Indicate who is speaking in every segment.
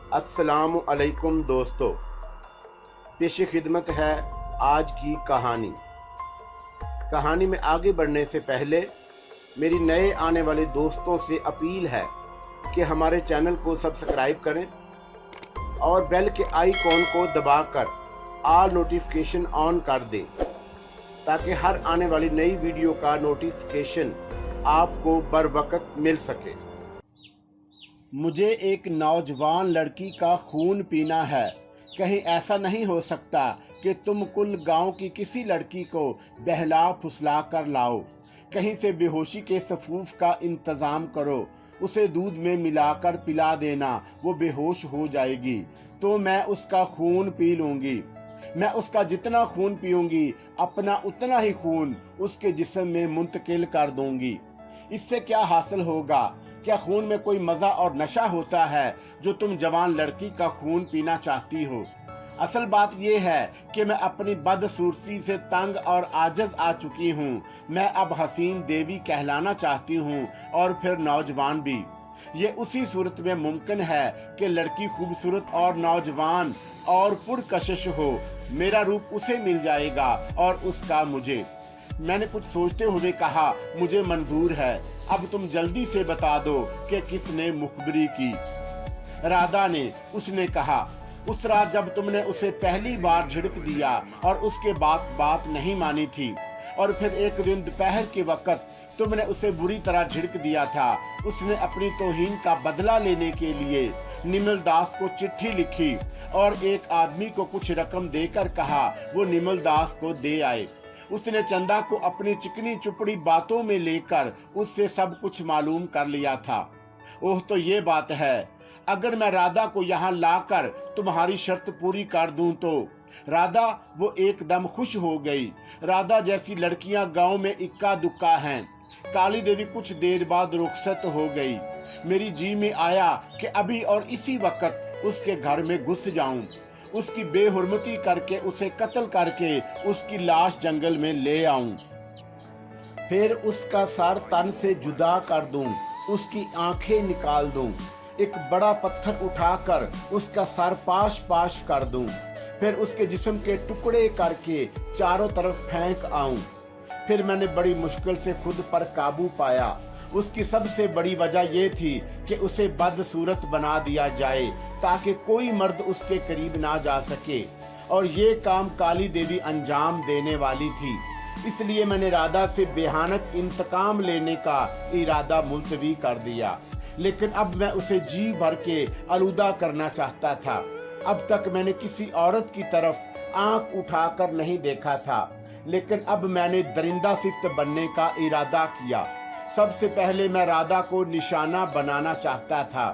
Speaker 1: अस्सलामु अलैकुम दोस्तों, पेश खिदमत है आज की कहानी। कहानी में आगे बढ़ने से पहले मेरी नए आने वाले दोस्तों से अपील है कि हमारे चैनल को सब्सक्राइब करें और बेल के आइकॉन को दबाकर ऑल नोटिफिकेशन ऑन कर दें ताकि हर आने वाली नई वीडियो का नोटिफिकेशन आपको बर वक्त मिल सके। मुझे एक नौजवान लड़की का खून पीना है। कहीं ऐसा नहीं हो सकता कि तुम कुल गांव की किसी लड़की को बहला फुसला कर लाओ। कहीं से बेहोशी के सफूफ का इंतज़ाम करो, उसे दूध में मिलाकर पिला देना, वो बेहोश हो जाएगी तो मैं उसका खून पी लूँगी। मैं उसका जितना खून पीऊँगी अपना उतना ही खून उसके जिस्म में मुंतकिल कर दूँगी। इससे क्या हासिल होगा? क्या खून में कोई मज़ा और नशा होता है जो तुम जवान लड़की का खून पीना चाहती हो? असल बात यह है कि मैं अपनी बदसूरती से तंग और आजिज़ आ चुकी हूँ। मैं अब हसीन देवी कहलाना चाहती हूँ और फिर नौजवान भी। ये उसी सूरत में मुमकिन है कि लड़की खूबसूरत और नौजवान और पुरकशिश हो। मेरा रूप उसे मिल जाएगा और उसका मुझे। मैंने कुछ सोचते हुए कहा, मुझे मंजूर है। अब तुम जल्दी से बता दो कि किसने मुखबरी की। राधा ने, उसने कहा, उस रात जब तुमने उसे पहली बार झिड़क दिया और उसके बाद बात नहीं मानी थी, और फिर एक दिन दोपहर के वक्त तुमने उसे बुरी तरह झिड़क दिया था। उसने अपनी तौहीन का बदला लेने के लिए निमल दास को चिट्ठी लिखी और एक आदमी को कुछ रकम देकर कहा वो निमल दास को दे आए। उसने चंदा को अपनी चिकनी चुपड़ी बातों में लेकर उससे सब कुछ मालूम कर लिया था। ओह, तो ये बात है। अगर मैं राधा को यहाँ लाकर तुम्हारी शर्त पूरी कर दूं तो राधा, वो एकदम खुश हो गई। राधा जैसी लड़कियां गांव में इक्का दुक्का हैं। काली देवी कुछ देर बाद रुखसत हो गई। मेरी जी में आया कि अभी और इसी वक्त उसके घर में घुस जाऊं, उसकी बेहुरमती करके उसे कत्ल करके उसकी लाश जंगल में ले आऊं, फिर उसका सर तन से जुदा कर दूं, उसकी आंखें निकाल दूं, एक बड़ा पत्थर उठाकर उसका सर पाश पाश कर दूं, फिर उसके जिस्म के टुकड़े करके चारों तरफ फेंक आऊं। फिर मैंने बड़ी मुश्किल से खुद पर काबू पाया। उसकी सबसे बड़ी वजह यह थी कि उसे बदसूरत बना दिया जाए ताकि कोई मर्द उसके करीब ना जा सके, और ये काम काली देवी अंजाम देने वाली थी। इसलिए मैंने राधा से बेहानक इंतकाम लेने का इरादा मुलतवी कर दिया। लेकिन अब मैं उसे जी भर के आलूदा करना चाहता था। अब तक मैंने किसी औरत की तरफ आंख उठाकर नहीं देखा था, लेकिन अब मैंने दरिंदा सिफ्त बनने का इरादा किया। सबसे पहले मैं राधा को निशाना बनाना चाहता था।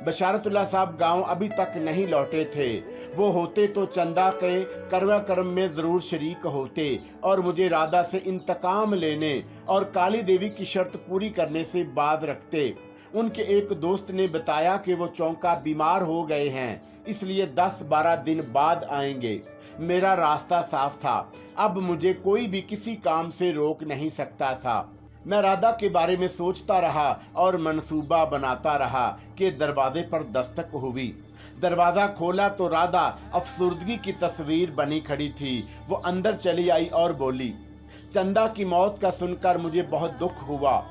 Speaker 1: बशारतुल्लाह साहब गांव अभी तक नहीं लौटे थे। वो होते तो चंदा के करवा कर्म में ज़रूर शरीक होते और मुझे राधा से इंतकाम लेने और काली देवी की शर्त पूरी करने से बात रखते। उनके एक दोस्त ने बताया कि वो चौंका बीमार हो गए हैं, इसलिए 10-12 दिन बाद आएंगे। मेरा रास्ता साफ था। अब मुझे कोई भी किसी काम से रोक नहीं सकता था। मैं राधा के बारे में सोचता रहा और मंसूबा बनाता रहा कि दरवाजे पर दस्तक हुई। दरवाज़ा खोला तो राधा अफसुर्दगी की तस्वीर बनी खड़ी थी। वो अंदर चली आई और बोली, चंदा की मौत का सुनकर मुझे बहुत दुख हुआ।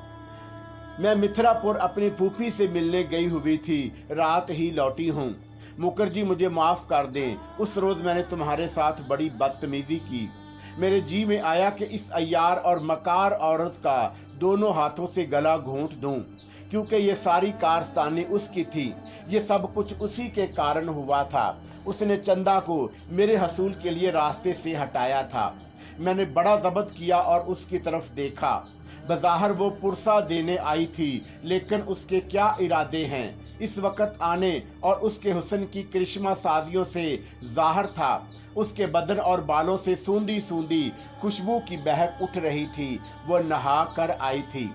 Speaker 1: मैं मिथिलापुर अपनी फूफी से मिलने गई हुई थी, रात ही लौटी हूँ। मुखर्जी, मुझे माफ़ कर दें। उस रोज़ मैंने तुम्हारे साथ बड़ी बदतमीज़ी की। मेरे जी में आया कि इस अय्यार और मकार औरत का दोनों हाथों से गला घोंट दूं, क्योंकि ये सारी कारस्तानी उसकी थी। ये सब कुछ उसी के कारण हुआ था। उसने चंदा को मेरे हसूल के लिए रास्ते से हटाया था। मैंने बड़ा ज़ब्त किया और उसकी तरफ देखा। बज़ाहिर वो पुरसा देने आई थी, लेकिन उसके क्या इरादे हैं इस वक्त आने और उसके हुस्न की करिश्मा साजियों से ज़ाहिर था। उसके बदन और बालों से सूंधी सूंधी खुशबू की बहक उठ रही थी। वो नहा कर आई थी।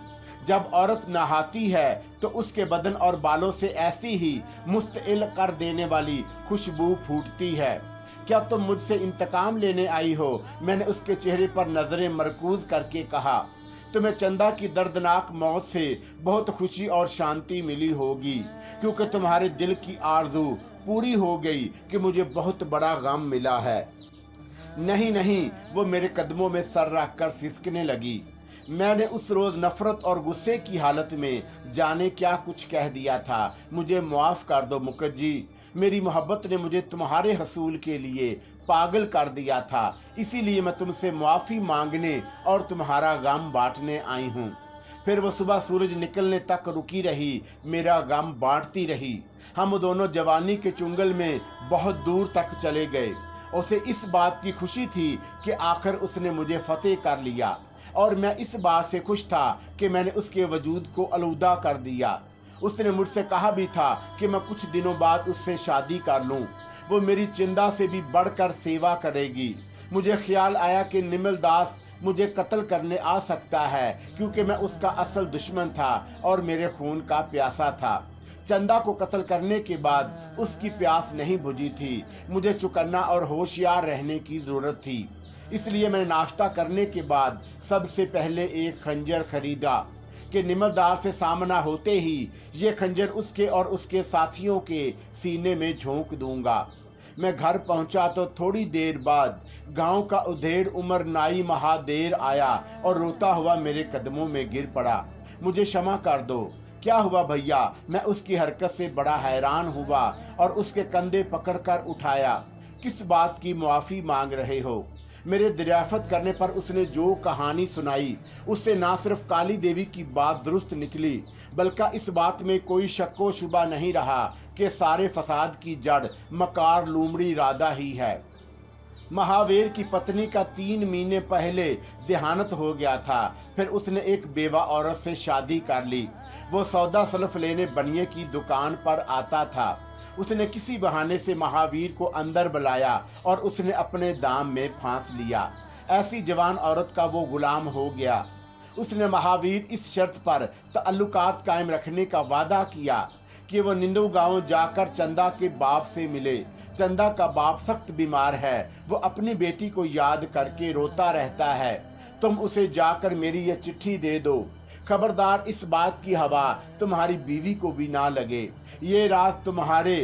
Speaker 1: जब औरत नहाती है तो उसके बदन और बालों से ऐसी ही मुस्तइल कर देने वाली खुशबू फूटती है। क्या तुम मुझसे इंतकाम लेने आई हो? मैंने उसके चेहरे पर नजरें मरकूज करके कहा। तुम्हें चंदा की दर्दनाक मौत से बहुत खुशी और शांति मिली होगी, क्योंकि तुम्हारे दिल की आरज़ू पूरी हो गई कि मुझे बहुत बड़ा गम मिला है। नहीं नहीं, वो मेरे कदमों में सर रखकर सिसकने लगी। मैंने उस रोज नफरत और गुस्से की हालत में जाने क्या कुछ कह दिया था। मुझे माफ कर दो मुकद्दर जी, मेरी मोहब्बत ने मुझे तुम्हारे हसूल के लिए पागल कर दिया था, इसीलिए मैं तुमसे माफी मांगने और तुम्हारा गम बांटने आई हूँ। फिर वो सुबह सूरज निकलने तक रुकी रही, मेरा गम बांटती रही। हम दोनों जवानी के चुंगल में बहुत दूर तक चले गए। उसे इस बात की खुशी थी कि आखिर उसने मुझे फतेह कर लिया, और मैं इस बात से खुश था कि मैंने उसके वजूद को आलूदा कर दिया। उसने मुझसे कहा भी था कि मैं कुछ दिनों बाद उससे शादी कर लूं। वो मेरी चिंदा से भी बढ़कर सेवा करेगी। मुझे ख्याल आया कि निमल दास मुझे कत्ल करने आ सकता है, क्योंकि मैं उसका असल दुश्मन था और मेरे खून का प्यासा था। चंदा को कत्ल करने के बाद उसकी प्यास नहीं बुझी थी। मुझे चौकन्ना और होशियार रहने की जरूरत थी, इसलिए मैंने नाश्ता करने के बाद सबसे पहले एक खंजर खरीदा कि निमलदार से सामना होते ही ये खंजर उसके और उसके साथियों के सीने में झोंक दूंगा। मैं घर पहुंचा तो थोड़ी देर बाद गांव का उधेड़ उमर नाई महादेर आया और रोता हुआ मेरे कदमों में गिर पड़ा। मुझे क्षमा कर दो। क्या हुआ भैया? मैं उसकी हरकत से बड़ा हैरान हुआ और उसके कंधे पकड़कर उठाया। किस बात की मुआफ़ी मांग रहे हो? मेरे दरियाफत करने पर उसने जो कहानी सुनाई उससे ना सिर्फ काली देवी की बात दुरुस्त निकली, बल्कि इस बात में कोई शक्को शुबा नहीं रहा कि सारे फसाद की जड़ मकार लूमड़ी राधा ही है। महावीर की पत्नी का 3 महीने पहले देहांत हो गया था। फिर उसने एक बेवा औरत से शादी कर ली। वो सौदा सलफ लेने बनिए की दुकान पर आता था। उसने किसी बहाने से महावीर को अंदर बुलाया और उसने अपने दाम में फांस लिया। ऐसी जवान औरत का वो गुलाम हो गया। उसने महावीर इस शर्त पर ताल्लुकात कायम रखने का वादा किया कि वो निंदू गांव जाकर चंदा के बाप से मिले। चंदा का बाप सख्त बीमार है, वो अपनी बेटी को याद करके रोता रहता है। तुम उसे जाकर मेरी ये चिट्ठी दे दो। खबरदार इस बात की हवा तुम्हारी बीवी को भी ना लगे। ये राज तुम्हारे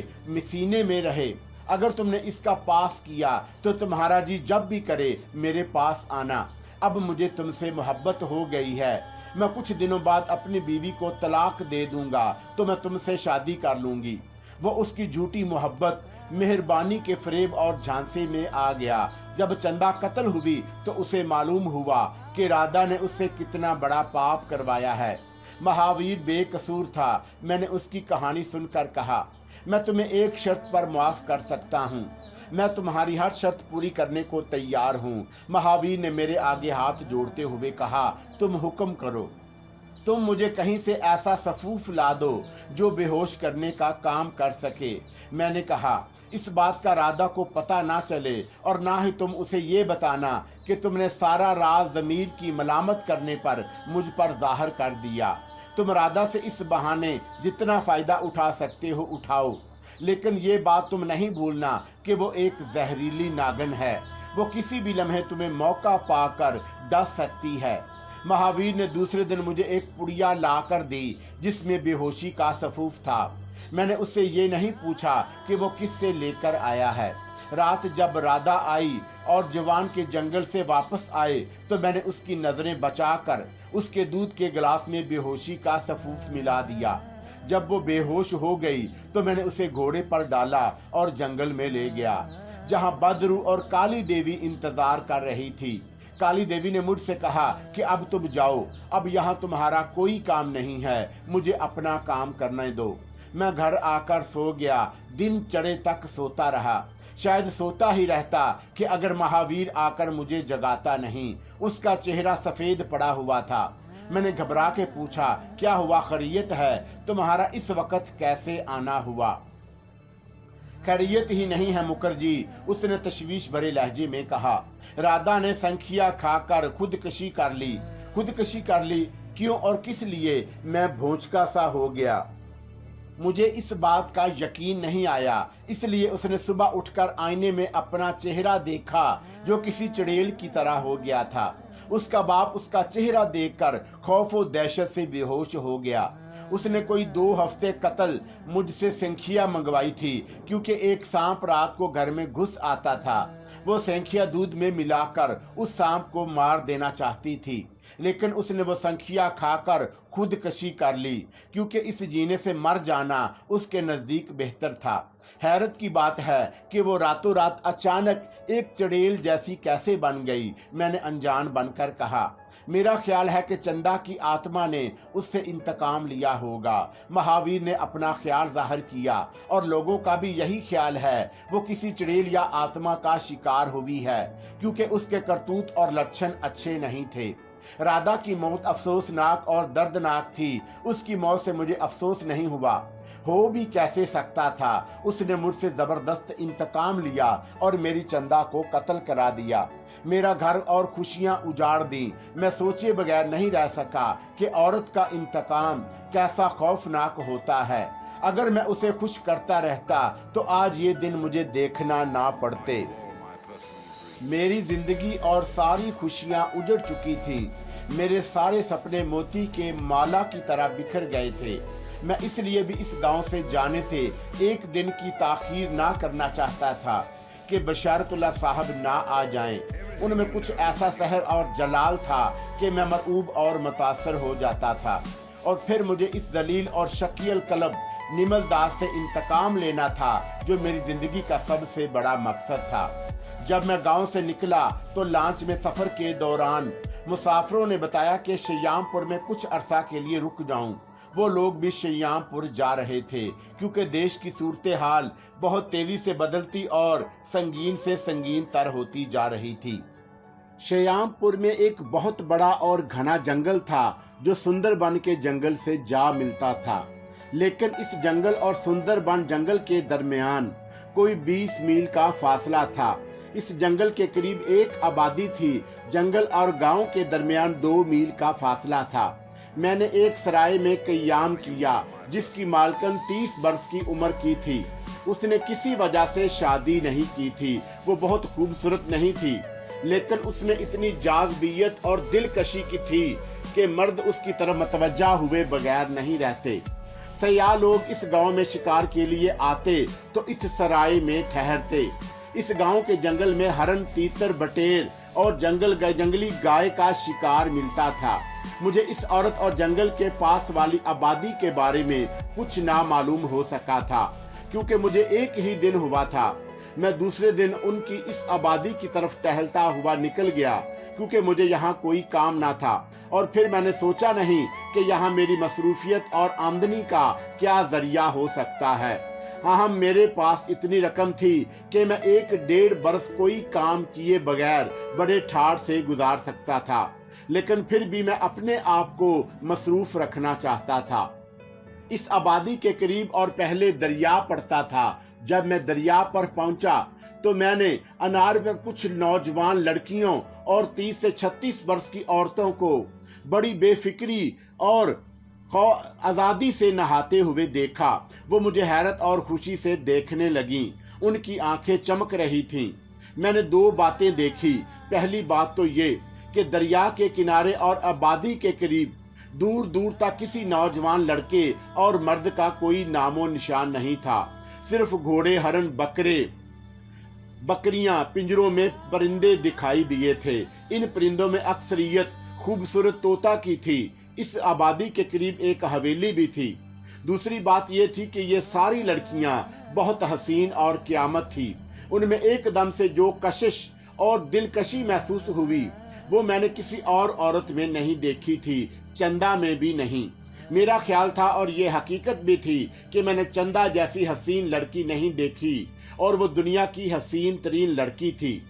Speaker 1: सीने में रहे। अगर तुमने इसका पास किया तो तुम्हारा जी जब भी करे मेरे पास आना। अब मुझे तुमसे मोहब्बत हो गई है। मैं कुछ दिनों बाद अपनी बीवी को तलाक दे दूंगा तो मैं तुमसे शादी कर लूंगी। वो उसकी झूठी मोहब्बत मेहरबानी के फरेब और झांसे में आ गया। जब चंदा कत्ल हुई तो उसे मालूम हुआ कि राधा ने उससे कितना बड़ा पाप करवाया है। महावीर बेकसूर था। मैंने उसकी कहानी सुनकर कहा, मैं तुम्हें एक शर्त पर माफ कर सकता हूँ। मैं तुम्हारी हर शर्त पूरी करने को तैयार हूँ। महावीर ने मेरे आगे हाथ जोड़ते हुए कहा, तुम हुक्म करो। तुम मुझे कहीं से ऐसा सफूफ ला दो जो बेहोश करने का काम कर सके। मैंने कहा, इस बात का राधा को पता ना चले और ना ही तुम उसे ये बताना कि तुमने सारा राज ज़मीर की मलामत करने पर मुझ पर जाहिर कर दिया। तुम राधा से इस बहाने जितना फ़ायदा उठा सकते हो उठाओ, लेकिन ये बात तुम नहीं भूलना कि वो एक जहरीली नागिन है। वो किसी भी लम्हे तुम्हें मौका पाकर डस सकती है। महावीर ने दूसरे दिन मुझे एक पुड़िया ला कर दी जिसमें बेहोशी का सफूफ था। मैंने उससे ये नहीं पूछा कि वो किससे लेकर आया है। रात जब राधा आई और जवान के जंगल से वापस आए तो मैंने उसकी नज़रें बचाकर उसके दूध के गिलास में बेहोशी का सफूफ मिला दिया। जब वो बेहोश हो गई तो मैंने उसे घोड़े पर डाला और जंगल में ले गया, जहां बदरू और काली देवी इंतजार कर रही थी। काली देवी ने मुझसे कहा कि अब तुम जाओ, अब यहाँ तुम्हारा कोई काम नहीं है, मुझे अपना काम करने दो। मैं घर आकर सो गया। दिन चढ़े तक सोता रहा। शायद सोता ही रहता कि अगर महावीर आकर मुझे जगाता नहीं। उसका चेहरा सफ़ेद पड़ा हुआ था। मैंने घबरा के पूछा, क्या हुआ, खैरियत है? तुम्हारा इस वक्त कैसे आना हुआ? खैरियत ही नहीं है मुकरजी, उसने तशवीश भरे लहजे में कहा। राधा ने संखिया खाकर खुदकशी कर ली। खुदकशी कर ली? क्यों और किस लिए? मैं भोंचका सा हो गया। मुझे इस बात का यकीन नहीं आया, इसलिए उसने सुबह उठकर आईने में अपना चेहरा देखा जो किसी चुड़ैल की तरह हो गया था। उसका बाप उसका चेहरा देखकर खौफ और दहशत से बेहोश हो गया। उसने कोई 2 हफ्ते कत्ल मुझसे सेंखिया मंगवाई थी, क्योंकि एक सांप रात को घर में घुस आता था। वो सेंखिया दूध में मिलाकर उस सांप को मार देना चाहती थी, लेकिन उसने वो संखिया खाकर खुदकशी कर ली, क्योंकि इस जीने से मर जाना उसके नज़दीक बेहतर था। हैरत की बात है कि वो रातों रात अचानक एक चड़ेल जैसी कैसे बन गई। मैंने अनजान बनकर कहा, मेरा ख्याल है कि चंदा की आत्मा ने उससे इंतकाम लिया होगा। महावीर ने अपना ख्याल जाहिर किया और लोगों का भी यही ख्याल है, वो किसी चड़ेल या आत्मा का शिकार हुई है, क्योंकि उसके करतूत और लक्षण अच्छे नहीं थे। राधा की मौत अफसोसनाक और दर्दनाक थी। उसकी मौत से मुझे अफसोस नहीं हुआ, हो भी कैसे सकता था। उसने मुझसे जबरदस्त इंतकाम लिया और मेरी चंदा को कत्ल करा दिया, मेरा घर और खुशियां उजाड़ दी। मैं सोचे बगैर नहीं रह सका कि औरत का इंतकाम कैसा खौफनाक होता है। अगर मैं उसे खुश करता रहता तो आज ये दिन मुझे देखना ना पड़ते। मेरी जिंदगी और सारी खुशियां उजड़ चुकी थी। मेरे सारे सपने मोती के माला की तरह बिखर गए थे। मैं इसलिए भी इस गांव से जाने से एक दिन की ताखीर ना करना चाहता था कि बशारतुल्लाह साहब ना आ जाएं। उनमें कुछ ऐसा सहर और जलाल था कि मैं मरऊब और मुतासर हो जाता था। और फिर मुझे इस जलील और शकील कलब निमल दास से इंतकाम लेना था, जो मेरी जिंदगी का सबसे बड़ा मकसद था। जब मैं गांव से निकला तो लांच में सफर के दौरान मुसाफिरों ने बताया कि श्यामपुर में कुछ अरसा के लिए रुक जाऊं। वो लोग भी श्यामपुर जा रहे थे, क्योंकि देश की सूरत हाल बहुत तेजी से बदलती और संगीन से संगीन तर होती जा रही थी। श्यामपुर में एक बहुत बड़ा और घना जंगल था, जो सुंदरबन के जंगल से जा मिलता था। लेकिन इस जंगल और सुंदरबन जंगल के दरमियान कोई 20 मील का फासला था। इस जंगल के करीब एक आबादी थी। जंगल और गांव के दरमियान 2 मील का फासला था। मैंने एक सराय में क़याम किया, जिसकी मालकन 30 वर्ष की उम्र की थी। उसने किसी वजह से शादी नहीं की थी। वो बहुत खूबसूरत नहीं थी, लेकिन उसने इतनी जाज़बियत और दिलकशी की थी कि मर्द उसकी तरफ मतवज्जा हुए बगैर नहीं रहते। सयाह लोग इस गांव में शिकार के लिए आते तो इस सराय में ठहरते। इस गांव के जंगल में हरन, तीतर, बटेर और जंगली गाय का शिकार मिलता था। मुझे इस औरत और जंगल के पास वाली आबादी के बारे में कुछ ना मालूम हो सका था, क्योंकि मुझे एक ही दिन हुआ था। मैं दूसरे दिन उनकी इस आबादी की तरफ टहलता हुआ निकल गया, क्योंकि मुझे यहाँ कोई काम ना था। और फिर मैंने सोचा नहीं कि यहाँ मेरी मसरूफियत और आमदनी का क्या जरिया हो सकता है। हाँ, मेरे पास इतनी रकम थी कि मैं 1-1.5 बरस कोई काम किए बगैर बड़े ठाठ से गुजार सकता था, लेकिन फिर भी मैं अपने आप को मसरूफ रखना चाहता था। इस आबादी के करीब और पहले दरिया पड़ता था। जब मैं दरिया पर पहुंचा तो मैंने अनार पर कुछ नौजवान लड़कियों और 30 से 36 वर्ष की औरतों को बड़ी बेफिक्री और आज़ादी से नहाते हुए देखा। वो मुझे हैरत और खुशी से देखने लगीं। उनकी आंखें चमक रही थीं। मैंने 2 बातें देखी। पहली बात तो ये कि दरिया के किनारे और आबादी के करीब दूर दूर तक किसी नौजवान लड़के और मर्द का कोई नामो निशान नहीं था। सिर्फ घोड़े, हरन, बकरियां, पिंजरों में परिंदे दिखाई दिए थे। इन परिंदों में अक्सरियत खूबसूरत तोता की थी। इस आबादी के करीब एक हवेली भी थी। दूसरी बात यह थी कि ये सारी लड़कियां बहुत हसीन और क़यामत थी। उनमें एकदम से जो कशिश और दिलकशी महसूस हुई, वो मैंने किसी और औरत में नहीं देखी थी, चंदा में भी नहीं। मेरा ख्याल था और ये हकीकत भी थी कि मैंने चंदा जैसी हसीन लड़की नहीं देखी, और वो दुनिया की हसीन तरीन लड़की थी।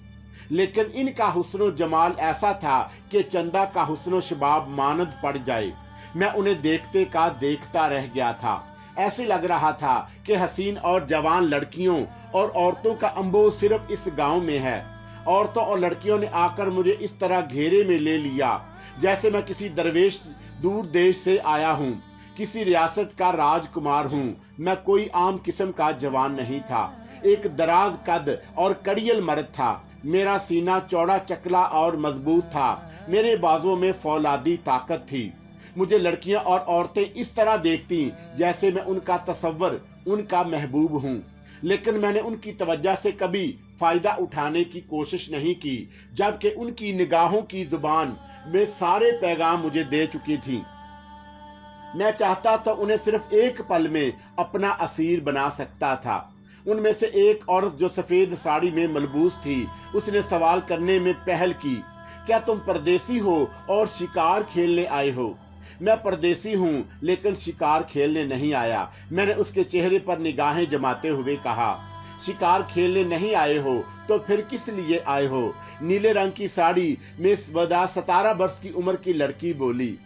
Speaker 1: लेकिन इनका हुस्न जमाल ऐसा था कि चंदा का हुस्न शबाब मानद पड़ जाए। मैं उन्हें देखते का देखता रह गया था। ऐसे लग रहा था कि हसीन और जवान लड़कियों और औरतों का अंबो सिर्फ इस गांव में है। औरतों और लड़कियों ने आकर मुझे इस तरह घेरे में ले लिया जैसे मैं किसी दरवेश दूर देश से आया हूँ, किसी रियासत का राजकुमार हूँ। मैं कोई आम किस्म का जवान नहीं था। एक दराज कद और कड़ियल मर्द था। मेरा सीना चौड़ा, चकला और मजबूत था। मेरे बाजुओं में फौलादी ताकत थी। मुझे लड़कियां और औरतें इस तरह देखती जैसे मैं उनका तसव्वुर, उनका महबूब हूं। लेकिन मैंने उनकी तवज्जो से कभी फायदा उठाने की कोशिश नहीं की, जबकि उनकी निगाहों की जुबान में सारे पैगाम मुझे दे चुकी थी। मैं चाहता तो उन्हें सिर्फ एक पल में अपना असीर बना सकता था। उनमें से एक औरत जो सफेद साड़ी में मलबूस थी, उसने सवाल करने में पहल की, क्या तुम परदेसी हो और शिकार खेलने आए हो? मैं परदेसी हूं, लेकिन शिकार खेलने नहीं आया, मैंने उसके चेहरे पर निगाहें जमाते हुए कहा। शिकार खेलने नहीं आए हो तो फिर किस लिए आए हो? नीले रंग की साड़ी में 17 वर्ष की उम्र की लड़की बोली।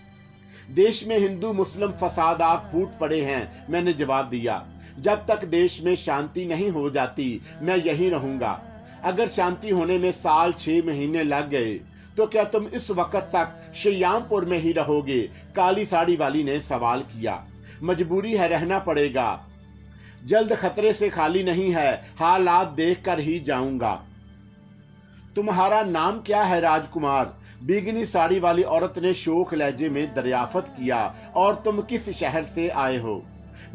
Speaker 1: देश में हिंदू मुस्लिम फसादात फूट पड़े हैं, मैंने जवाब दिया। जब तक देश में शांति नहीं हो जाती मैं यहीं रहूंगा। अगर शांति होने में साल 6 महीने लग गए तो क्या तुम इस वक्त तक श्यामपुर में ही रहोगे? काली साड़ी वाली ने सवाल किया। मजबूरी है, रहना पड़ेगा। जल्द खतरे से खाली नहीं है, हालात देखकर ही जाऊंगा। तुम्हारा नाम क्या है राजकुमार? बिगनी साड़ी वाली औरत ने शोक लहजे में दरियाफत किया। और तुम किस शहर से आए हो?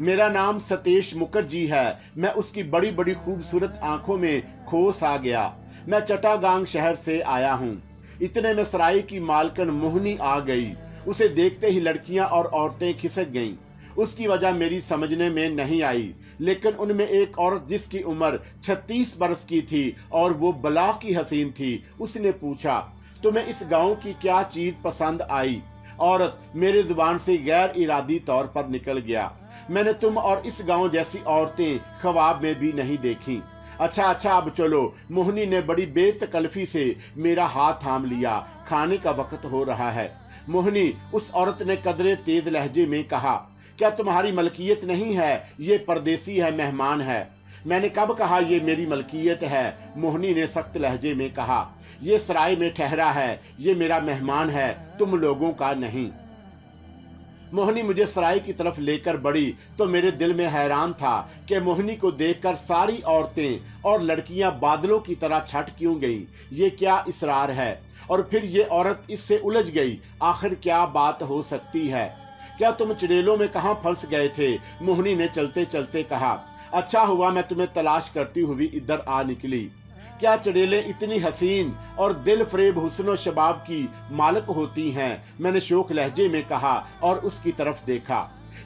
Speaker 1: मेरा नाम सतेश मुखर्जी है। मैं उसकी बड़ी बड़ी खूबसूरत आंखों में खोस आ गया। मैं चट्टागांग शहर से आया हूँ। इतने में सराय की मालकन मोहनी आ गई। उसे देखते ही लड़कियां और औरतें खिसक गईं। उसकी वजह मेरी समझने में नहीं आई, लेकिन उनमें एक औरत जिसकी उम्र 36 बरस की थी और वो बला की हसीन थी, उसने पूछा, तुम्हें इस गांव की क्या चीज पसंद आई? औरत मेरे जुबान से गैर इरादी तौर पर निकल गया। मैंने तुम और इस गांव जैसी औरतें ख्वाब में भी नहीं देखी। अच्छा अब चलो। मोहनी ने बड़ी बेतकल्फी से मेरा हाथ थाम लिया। खाने का वक्त हो रहा है। मोहनी, उस औरत ने कदरे तेज लहजे में कहा, क्या तुम्हारी मलकियत नहीं है? ये परदेसी है, मेहमान है। मैंने कब कहा ये मेरी मलकियत है? मोहनी ने सख्त लहजे में कहा। ये सराय में ठहरा है, ये मेरा मेहमान है, तुम लोगों का नहीं। मोहनी मुझे सराय की तरफ लेकर बढ़ी तो मेरे दिल में हैरान था कि मोहनी को देखकर सारी औरतें और लड़कियां बादलों की तरह छट क्यों गईं। ये क्या इसरार है? और फिर ये औरत इससे उलझ गई। आखिर क्या बात हो सकती है? क्या तुम चुड़ैलों में कहां फंस गए थे? मोहनी ने चलते चलते कहा। अच्छा हुआ मैं तुम्हें तलाश करती हुई इधर आ निकली। क्या चुड़ैलें इतनी हसीन और दिल फरेब हुस्न शबाब की मालिक होती हैं? मैंने शोक लहजे में कहा और उसकी तरफ देखा।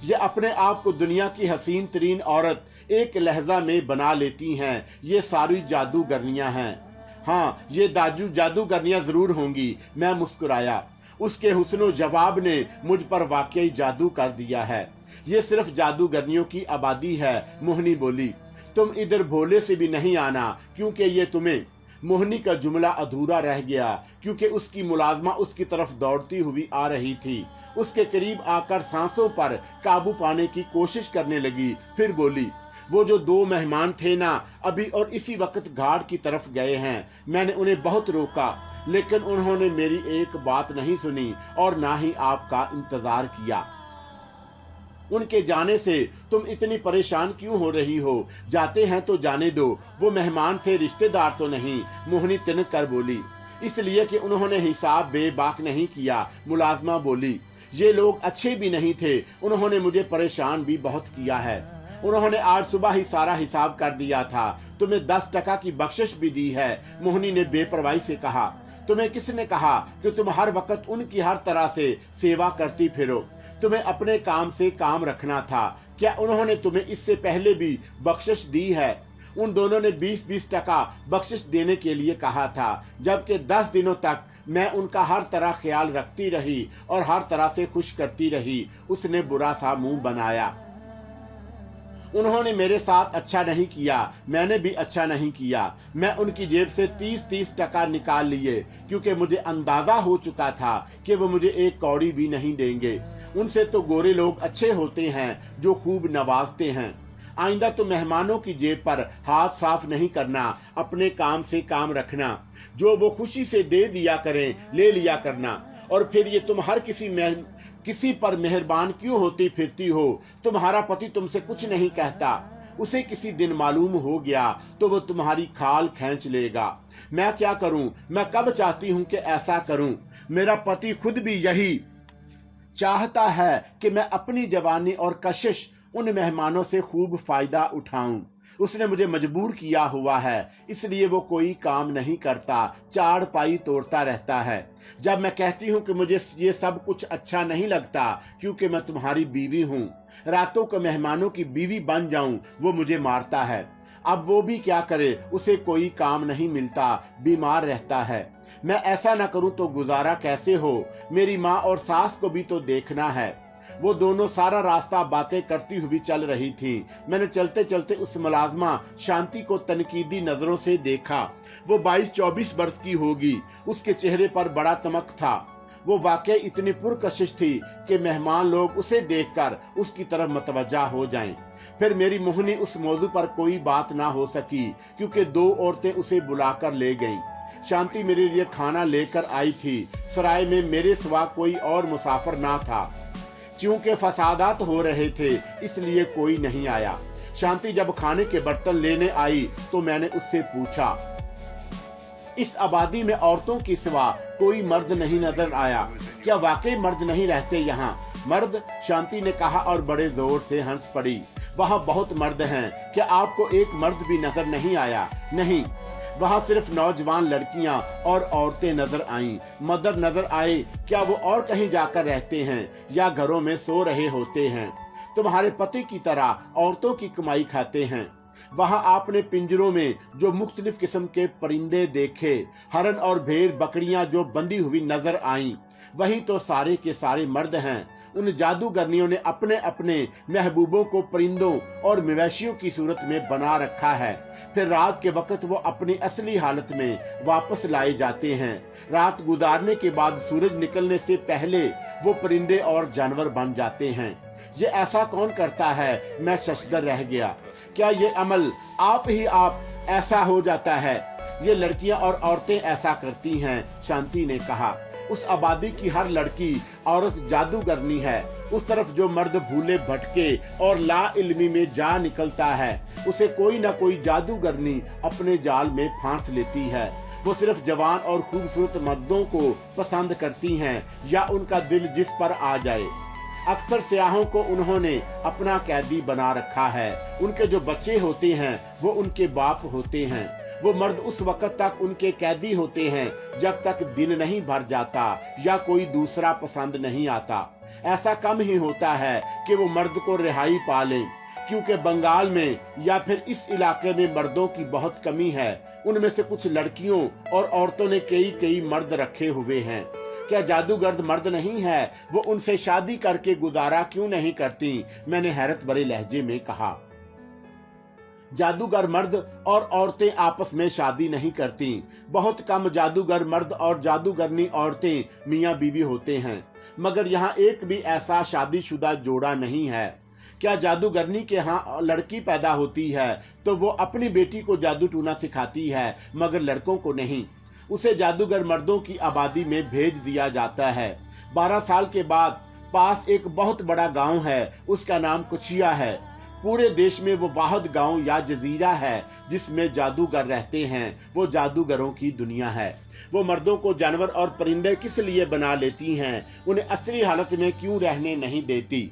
Speaker 1: ये अपने आप को दुनिया की हसीन तरीन औरत एक लहजा में बना लेती हैं। ये सारी जादूगरनियां हैं। हाँ, ये जादूगरनियां जरूर होंगी। मैं मुस्कुराया। उसके हुस्न जवाब ने मुझ पर वाकई जादू कर दिया है। ये सिर्फ जादूगरनियों की आबादी है। मोहनी बोली, तुम इधर भोले से भी नहीं आना, क्योंकि ये तुम्हें। मोहनी का जुमला अधूरा रह गया क्योंकि उसकी मुलाजमा उसकी तरफ दौड़ती हुई आ रही थी। उसके करीब आकर सांसों पर काबू पाने की कोशिश करने लगी। फिर बोली, वो जो 2 मेहमान थे ना, अभी और इसी वक्त घाट की तरफ गए हैं। मैंने उन्हें बहुत रोका, लेकिन उन्होंने मेरी एक बात नहीं सुनी और ना ही आपका इंतजार किया। उनके जाने से तुम इतनी परेशान क्यों हो रही हो? जाते हैं तो जाने दो, वो मेहमान थे, रिश्तेदार तो नहीं। मोहनी तिनक कर बोली। इसलिए कि उन्होंने हिसाब बेबाक नहीं किया। मुलाजमा बोली, ये लोग अच्छे भी नहीं थे, उन्होंने मुझे परेशान भी बहुत किया है। उन्होंने आज सुबह ही सारा हिसाब कर दिया था। तुम्हें 10 टका की बख्शिश भी दी है। मोहनी ने बेपरवाही से कहा। तुम्हें किसने कहा कि तुम हर वक्त उनकी हर तरह से सेवा करती फिरो? तुम्हें अपने काम से काम रखना था। क्या उन्होंने तुम्हें इससे पहले भी बख्शिश दी है? उन दोनों ने 20-20 टका बख्शिश देने के लिए कहा था, जबकि 10 दिनों तक मैं उनका हर तरह ख्याल रखती रही और हर तरह से खुश करती रही। उसने बुरा सा मुंह बनाया। उन्होंने मेरे साथ अच्छा नहीं किया, मैंने भी अच्छा नहीं किया। मैं उनकी जेब से 30-30 टका निकाल लिए, क्योंकि मुझे अंदाजा हो चुका था कि वो मुझे एक कौड़ी भी नहीं देंगे। उनसे तो गोरे लोग अच्छे होते हैं जो खूब नवाजते हैं। आइंदा तो मेहमानों की जेब पर हाथ साफ नहीं करना, अपने काम से काम रखना। जो वो खुशी से दे दिया करें, ले लिया करना। और फिर ये तुम हर किसी पर मेहरबान क्यों होती फिरती हो? तुम्हारा पति तुमसे कुछ नहीं कहता। उसे किसी दिन मालूम हो गया तो वो तुम्हारी खाल खींच लेगा। मैं क्या करूं? मैं कब चाहती हूं कि ऐसा करूं। मेरा पति खुद भी यही चाहता है कि मैं अपनी जवानी और कशिश उन मेहमानों से खूब फायदा उठाऊं। उसने मुझे मजबूर किया हुआ है, इसलिए वो कोई काम नहीं करता, चारपाई तोड़ता रहता है। जब मैं कहती हूँ कि मुझे ये सब कुछ अच्छा नहीं लगता क्योंकि मैं तुम्हारी बीवी हूँ, रातों को मेहमानों की बीवी बन जाऊं, वो मुझे मारता है। अब वो भी क्या करे, उसे कोई काम नहीं मिलता, बीमार रहता है। मैं ऐसा ना करूं तो गुजारा कैसे हो? मेरी माँ और सास को भी तो देखना है। वो दोनों सारा रास्ता बातें करती हुई चल रही थी। मैंने चलते चलते उस मुलाजमा शांति को तनकीदी नजरों से देखा। वो 22-24 वर्ष की होगी। उसके चेहरे पर बड़ा चमक था। वो वाकई इतनी पुरकशिश थी कि मेहमान लोग उसे देखकर उसकी तरफ मतवज्जा हो जाएं। फिर मेरी मोहनी उस मौजू पर कोई बात ना हो सकी क्योंकि 2 औरतें उसे बुलाकर ले गईं। शांति मेरे लिए खाना लेकर आई थी। सराय में मेरे सिवा कोई और मुसाफिर ना था। चूंकि फसादात हो रहे थे इसलिए कोई नहीं आया। शांति जब खाने के बर्तन लेने आई तो मैंने उससे पूछा, इस आबादी में औरतों की सिवा कोई मर्द नहीं नजर आया, क्या वाकई मर्द नहीं रहते यहाँ? मर्द? शांति ने कहा और बड़े जोर से हंस पड़ी। वहाँ बहुत मर्द हैं, क्या आपको एक मर्द भी नजर नहीं आया? नहीं, वहाँ सिर्फ नौजवान लड़कियां और औरतें नजर आईं। मर्द नजर आए, क्या वो और कहीं जाकर रहते हैं या घरों में सो रहे होते हैं? तुम्हारे पति की तरह औरतों की कमाई खाते हैं। वहाँ आपने पिंजरों में जो मुख्तलिफ किस्म के परिंदे देखे, हरन और भेड़ बकरियां जो बंधी हुई नजर आईं, वही तो सारे के सारे मर्द हैं। उन जादूगरनियों ने अपने अपने महबूबों को परिंदों और मवेशियों की सूरत में बना रखा है। फिर रात के वक्त वो अपनी असली हालत में वापस लाए जाते हैं। रात गुजारने के बाद सूरज निकलने से पहले वो परिंदे और जानवर बन जाते हैं। ये ऐसा कौन करता है? मैं शशदर रह गया। क्या ये अमल आप ही आप ऐसा हो जाता है? ये लड़कियां और औरतें ऐसा करती हैं, शांति ने कहा। उस आबादी की हर लड़की औरत जादूगरनी है। उस तरफ जो मर्द भूले भटके और ला इल्मी में जा निकलता है, उसे कोई ना कोई जादूगरनी अपने जाल में फांस लेती है। वो सिर्फ जवान और खूबसूरत मर्दों को पसंद करती हैं या उनका दिल जिस पर आ जाए। अक्सर सियाहों को उन्होंने अपना कैदी बना रखा है। उनके जो बच्चे होते हैं वो उनके बाप होते हैं। वो मर्द उस वक्त तक उनके कैदी होते हैं जब तक दिन नहीं भर जाता या कोई दूसरा पसंद नहीं आता। ऐसा कम ही होता है कि वो मर्द को रिहाई पा लें, क्योंकि बंगाल में या फिर इस इलाके में मर्दों की बहुत कमी है। उनमें से कुछ लड़कियों और औरतों ने कई मर्द रखे हुए हैं। क्या जादूगर्द मर्द नहीं है? वो उनसे शादी करके गुजारा क्यों नहीं करती? मैंने हैरत भरे लहजे में कहा। जादूगर मर्द और औरतें आपस में शादी नहीं करती। बहुत कम जादूगर मर्द और जादूगरनी औरतें मियाँ बीवी होते हैं, मगर यहाँ एक भी ऐसा शादीशुदा जोड़ा नहीं है। क्या जादूगरनी के यहाँ लड़की पैदा होती है तो वो अपनी बेटी को जादू टूना सिखाती है, मगर लड़कों को नहीं। उसे जादूगर मर्दों की आबादी में भेज दिया जाता है। 12 साल के बाद पास एक बहुत बड़ा गांव है, उसका नाम कुचिया है। पूरे देश में वो वाहिद गांव या जजीरा है जिसमें जादूगर रहते हैं। वो जादूगरों की दुनिया है। वो मर्दों को जानवर और परिंदे किस लिए बना लेती हैं? उन्हें असली हालत में क्यों रहने नहीं देती?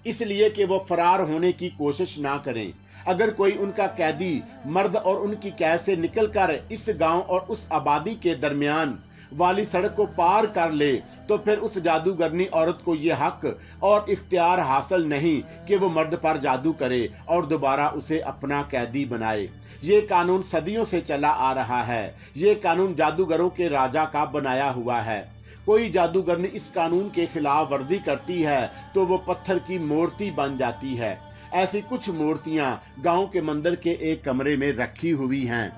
Speaker 1: इसलिए कि वो फरार होने की कोशिश ना करें। अगर कोई उनका कैदी मर्द और उनकी कैद से निकलकर इस गांव और उस आबादी के दरमियान वाली सड़क को पार कर ले तो फिर उस जादूगरनी औरत को ये हक और इख्तियार हासिल नहीं कि वो मर्द पर जादू करे और दोबारा उसे अपना कैदी बनाए। ये कानून सदियों से चला आ रहा है। ये कानून जादूगरों के राजा का बनाया हुआ है। कोई जादूगरनी इस कानून के खिलाफ वर्जी करती है तो वो पत्थर की मूर्ति बन जाती है। ऐसी कुछ मूर्तियां गांव के मंदिर के एक कमरे में रखी हुई हैं।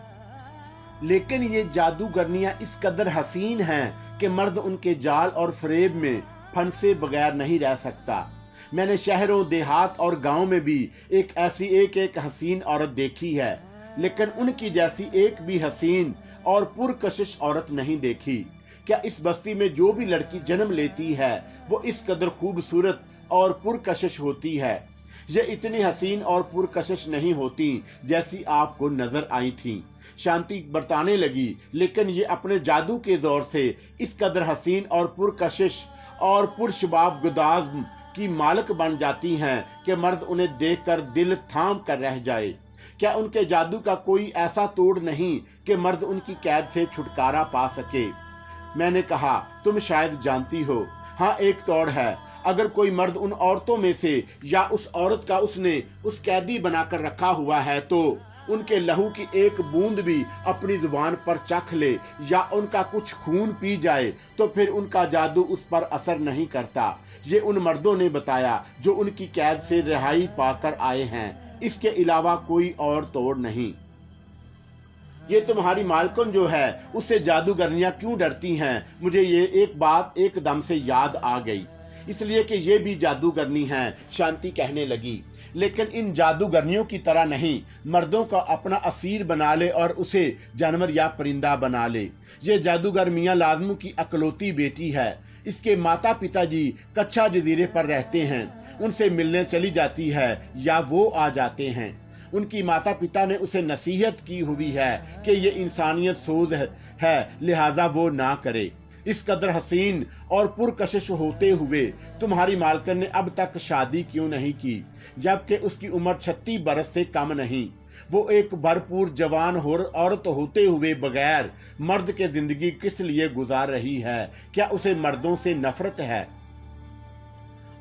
Speaker 1: लेकिन ये जादूगरनियां इस कदर हसीन हैं कि मर्द उनके जाल और फरेब में फंसे बगैर नहीं रह सकता। मैंने शहरों, देहात और गांव में भी एक ऐसी एक हसीन औरत देखी है, लेकिन उनकी जैसी एक भी हसीन और पुरकशिश औरत नहीं देखी। क्या इस बस्ती में जो भी लड़की जन्म लेती है वो इस कदर खूबसूरत और पुरकशिश होती है? ये इतनी हसीन और पुरकशिश नहीं होती जैसी आपको नजर आई थी। शांति बरताने लगी, लेकिन ये अपने जादू के जोर से इस कदर हसीन और पुरकशिश और पुरशबाब गुदाज की मालिक बन जाती हैं कि मर्द उन्हें देखकर दिल थाम कर रह जाए। क्या उनके जादू का कोई ऐसा तोड़ नहीं कि मर्द उनकी कैद से छुटकारा पा सके? मैंने कहा, तुम शायद जानती हो। हाँ, एक तोड़ है। अगर कोई मर्द उन औरतों में से या उस औरत का उसने उस कैदी बनाकर रखा हुआ है तो उनके लहू की एक बूंद भी अपनी जुबान पर चख ले या उनका कुछ खून पी जाए तो फिर उनका जादू उस पर असर नहीं करता। ये उन मर्दों ने बताया जो उनकी कैद से रिहाई पाकर आए हैं। इसके अलावा कोई और तोड़ नहीं। ये तुम्हारी मालकिन जो है उससे जादूगरनियां क्यों डरती हैं? मुझे ये एक बात एकदम से याद आ गई। इसलिए कि ये भी जादूगरनी हैं, शांति कहने लगी। लेकिन इन जादूगरनियों की तरह नहीं, मर्दों का अपना असीर बना ले और उसे जानवर या परिंदा बना ले। ये जादूगर मियाँ लाजमू की अकलौती बेटी है। इसके माता पिता जी कच्छा जजीरे पर रहते हैं। उनसे मिलने चली जाती है या वो आ जाते हैं। उनकी माता पिता ने उसे नसीहत की हुई है कि ये इंसानियत सोज है, लिहाजा वो ना करे। इस कदर हसीन और पुरकशिश होते हुए तुम्हारी मालकिन ने अब तक शादी क्यों नहीं की, जबकि उसकी उम्र 36 बरस से कम नहीं। वो एक भरपूर जवान औरत होते हुए बगैर मर्द के जिंदगी किस लिए गुजार रही है? क्या उसे मर्दों से नफरत है?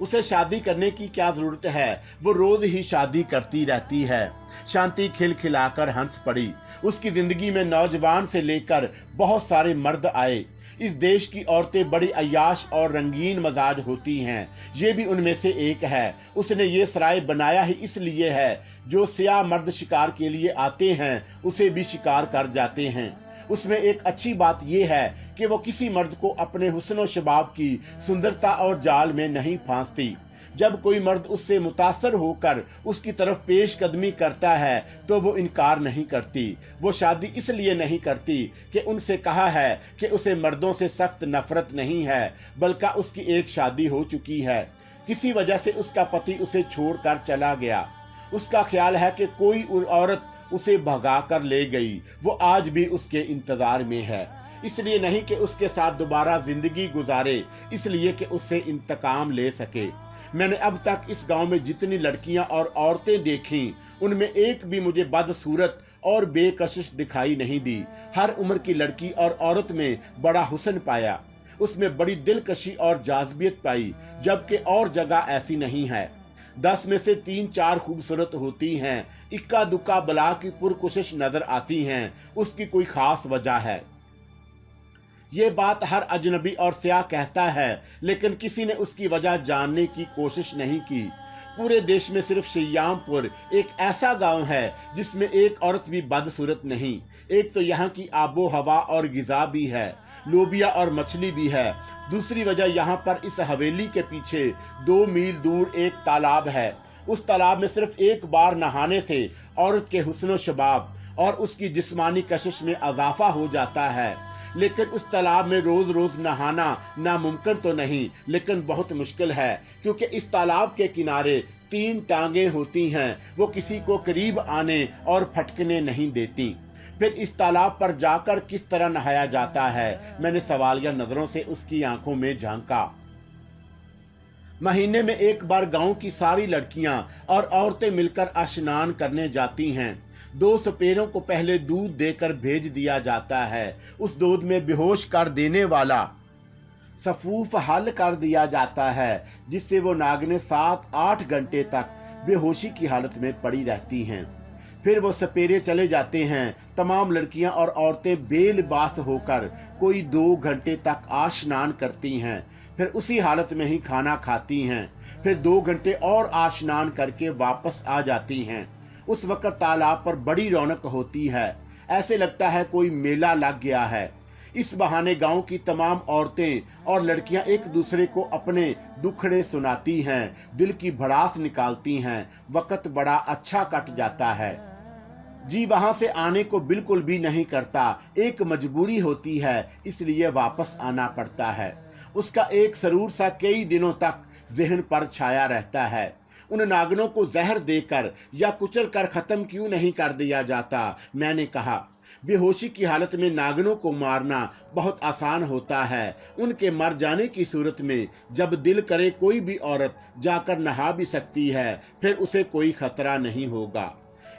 Speaker 1: उसे शादी करने की क्या जरूरत है? वो रोज ही शादी करती रहती है। शांति खिलखिलाकर हंस पड़ी। उसकी जिंदगी में नौजवान से लेकर बहुत सारे मर्द आए। इस देश की औरतें बड़ी अय्याश और रंगीन मजाज होती हैं। ये भी उनमें से एक है। उसने ये सराय बनाया ही इसलिए है जो सियाह मर्द शिकार के लिए आते हैं उसे भी शिकार कर जाते हैं। उसमें एक अच्छी बात यह है कि वो किसी मर्द को अपने हुस्न और शबाब की सुंदरता और जाल में नहीं फांसती। जब कोई मर्द उससे मुतासर होकर उसकी तरफ पेश कदमी करता है तो वो इनकार नहीं करती। वो शादी इसलिए नहीं करती कि उनसे कहा है कि उसे मर्दों से सख्त नफरत नहीं है, बल्कि उसकी एक शादी हो चुकी है। किसी वजह से उसका पति उसे छोड़कर चला गया। उसका ख्याल है कि कोई औरत उसे भगा कर ले गई। वो आज भी उसके इंतजार में है, इसलिए नहीं कि उसके साथ दोबारा जिंदगी गुजारे, इसलिए कि उससे इंतकाम ले सके। मैंने अब तक इस गांव में जितनी लड़कियां और औरतें देखी उनमें एक भी मुझे बदसूरत और बेकशिश दिखाई नहीं दी। हर उम्र की लड़की और औरत में बड़ा हुस्न पाया, उसमें बड़ी दिलकशी और जाज़बियत पाई, जबकि और जगह ऐसी नहीं है। 10 में से 3-4 खूबसूरत होती हैं। इक्का दुक्का बला की पुरकोशिश नजर आती हैं। उसकी कोई खास वजह है? ये बात हर अजनबी और सियाह कहता है, लेकिन किसी ने उसकी वजह जानने की कोशिश नहीं की। पूरे देश में सिर्फ श्रीयामपुर एक ऐसा गांव है जिसमें एक औरत भी बदसूरत नहीं। एक तो यहाँ की आबो हवा और गिजा भी है, लोबिया और मछली भी है। दूसरी वजह यहाँ पर इस हवेली के पीछे 2 मील दूर एक तालाब है। उस तालाब में सिर्फ एक बार नहाने से औरत के हुस्न शबाब और उसकी जिस्मानी कशिश में इजाफा हो जाता है। लेकिन उस तालाब में रोज रोज नहाना नामुमकिन तो नहीं, लेकिन बहुत मुश्किल है, क्योंकि इस तालाब के किनारे 3 टांगे होती हैं। वो किसी को करीब आने और फटकने नहीं देती। फिर इस तालाब पर जाकर किस तरह नहाया जाता है? मैंने सवालिया नजरों से उसकी आंखों में झांका। महीने में एक बार गांव की सारी लड़कियां और औरतें मिलकर स्नान करने जाती हैं। 2 सपेरों को पहले दूध देकर भेज दिया जाता है। उस दूध में बेहोश कर देने वाला सफूफ हल कर दिया जाता है, जिससे वो नागिनें 7-8 घंटे तक बेहोशी की हालत में पड़ी रहती हैं। फिर वो सपेरे चले जाते हैं। तमाम लड़कियां और औरतें बेलिबास होकर कोई 2 घंटे तक स्नान करती हैं। फिर उसी हालत में ही खाना खाती हैं। फिर 2 घंटे और स्नान करके वापस आ जाती हैं। उस वक्त तालाब पर बड़ी रौनक होती है, ऐसे लगता है कोई मेला लग गया है। इस बहाने गांव की तमाम औरतें और लड़कियां एक दूसरे को अपने दुखड़े सुनाती हैं, दिल की भड़ास निकालती हैं। वक्त बड़ा अच्छा कट जाता है। जी वहां से आने को बिल्कुल भी नहीं करता। एक मजबूरी होती है, इसलिए वापस आना पड़ता है। उसका एक सरूर सा कई दिनों तक जहन पर छाया रहता है। उन नागनों को जहर देकर या कुचल कर खत्म क्यों नहीं कर दिया जाता? मैंने कहा, बेहोशी की हालत में नागिनों को मारना बहुत आसान होता है। उनके मर जाने की सूरत में जब दिल करे कोई भी औरत जाकर नहा भी सकती है, फिर उसे कोई खतरा नहीं होगा।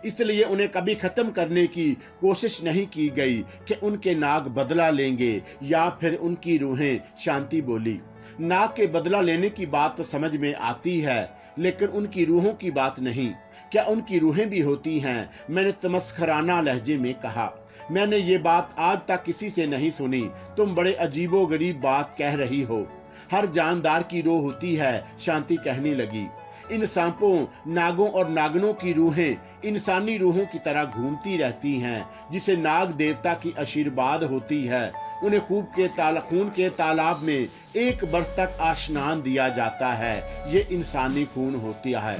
Speaker 1: इसलिए उन्हें कभी खत्म करने की कोशिश नहीं की गई कि उनके नाग बदला लेंगे या फिर उनकी रूहें। शांति बोली, नाग के बदला लेने की बात तो समझ में आती है, लेकिन उनकी रूहों की बात नहीं। क्या उनकी रूहें भी होती हैं? मैंने तमस्खराना लहजे में कहा। मैंने ये बात आज तक किसी से नहीं सुनी। तुम बड़े अजीबोगरीब बात कह रही हो। हर जानदार की रूह होती है, शांति कहने लगी। इन सांपों, नागों और नागिनों की रूहें इंसानी रूहों की तरह घूमती रहती हैं, जिसे नाग देवता की आशीर्वाद होती है। उन्हें खून के तालाब में 1 वर्ष तक स्नान दिया जाता है। ये इंसानी खून होता है।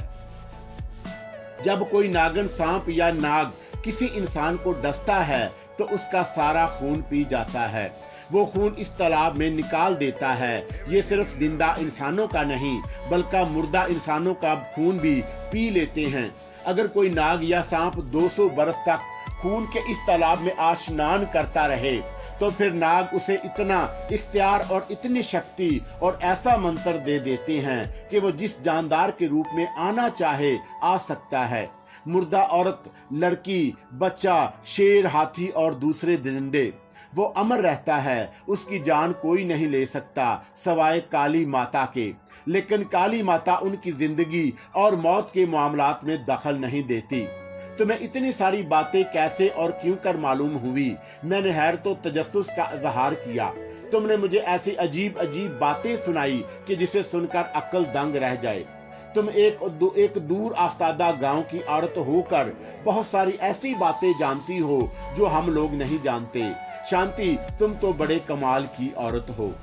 Speaker 1: जब कोई नागिन, सांप या नाग किसी इंसान को डसता है तो उसका सारा खून पी जाता है। वो खून इस तालाब में निकाल देता है। ये सिर्फ जिंदा इंसानों का नहीं, बल्कि मुर्दा इंसानों का खून भी पी लेते हैं। अगर कोई नाग या सांप 200 बरस तक खून के इस तालाब में स्नान करता रहे, तो फिर नाग उसे इतना इख्तियार और इतनी शक्ति और ऐसा मंत्र दे देते हैं कि वो जिस जानदार के रूप में आना चाहे आ सकता है। मुर्दा औरत, लड़की, बच्चा, शेर, हाथी और दूसरे दरिंदे, वो अमर रहता है। उसकी जान कोई नहीं ले सकता सवाए काली माता के। लेकिन काली माता उनकी जिंदगी और मौत के मामलात में दखल नहीं देती। तुम्हें इतनी सारी बातें कैसे और क्यों कर मालूम हुई? मैंने हैरत और तजस्सुस का इजहार किया। तुमने मुझे ऐसी अजीब अजीब बातें सुनाई कि जिसे सुनकर अक्ल दंग रह जाए। तुम एक दूर आस्तादा गांव की औरत होकर बहुत सारी ऐसी बातें जानती हो जो हम लोग नहीं जानते। शांति, तुम तो बड़े कमाल की औरत हो।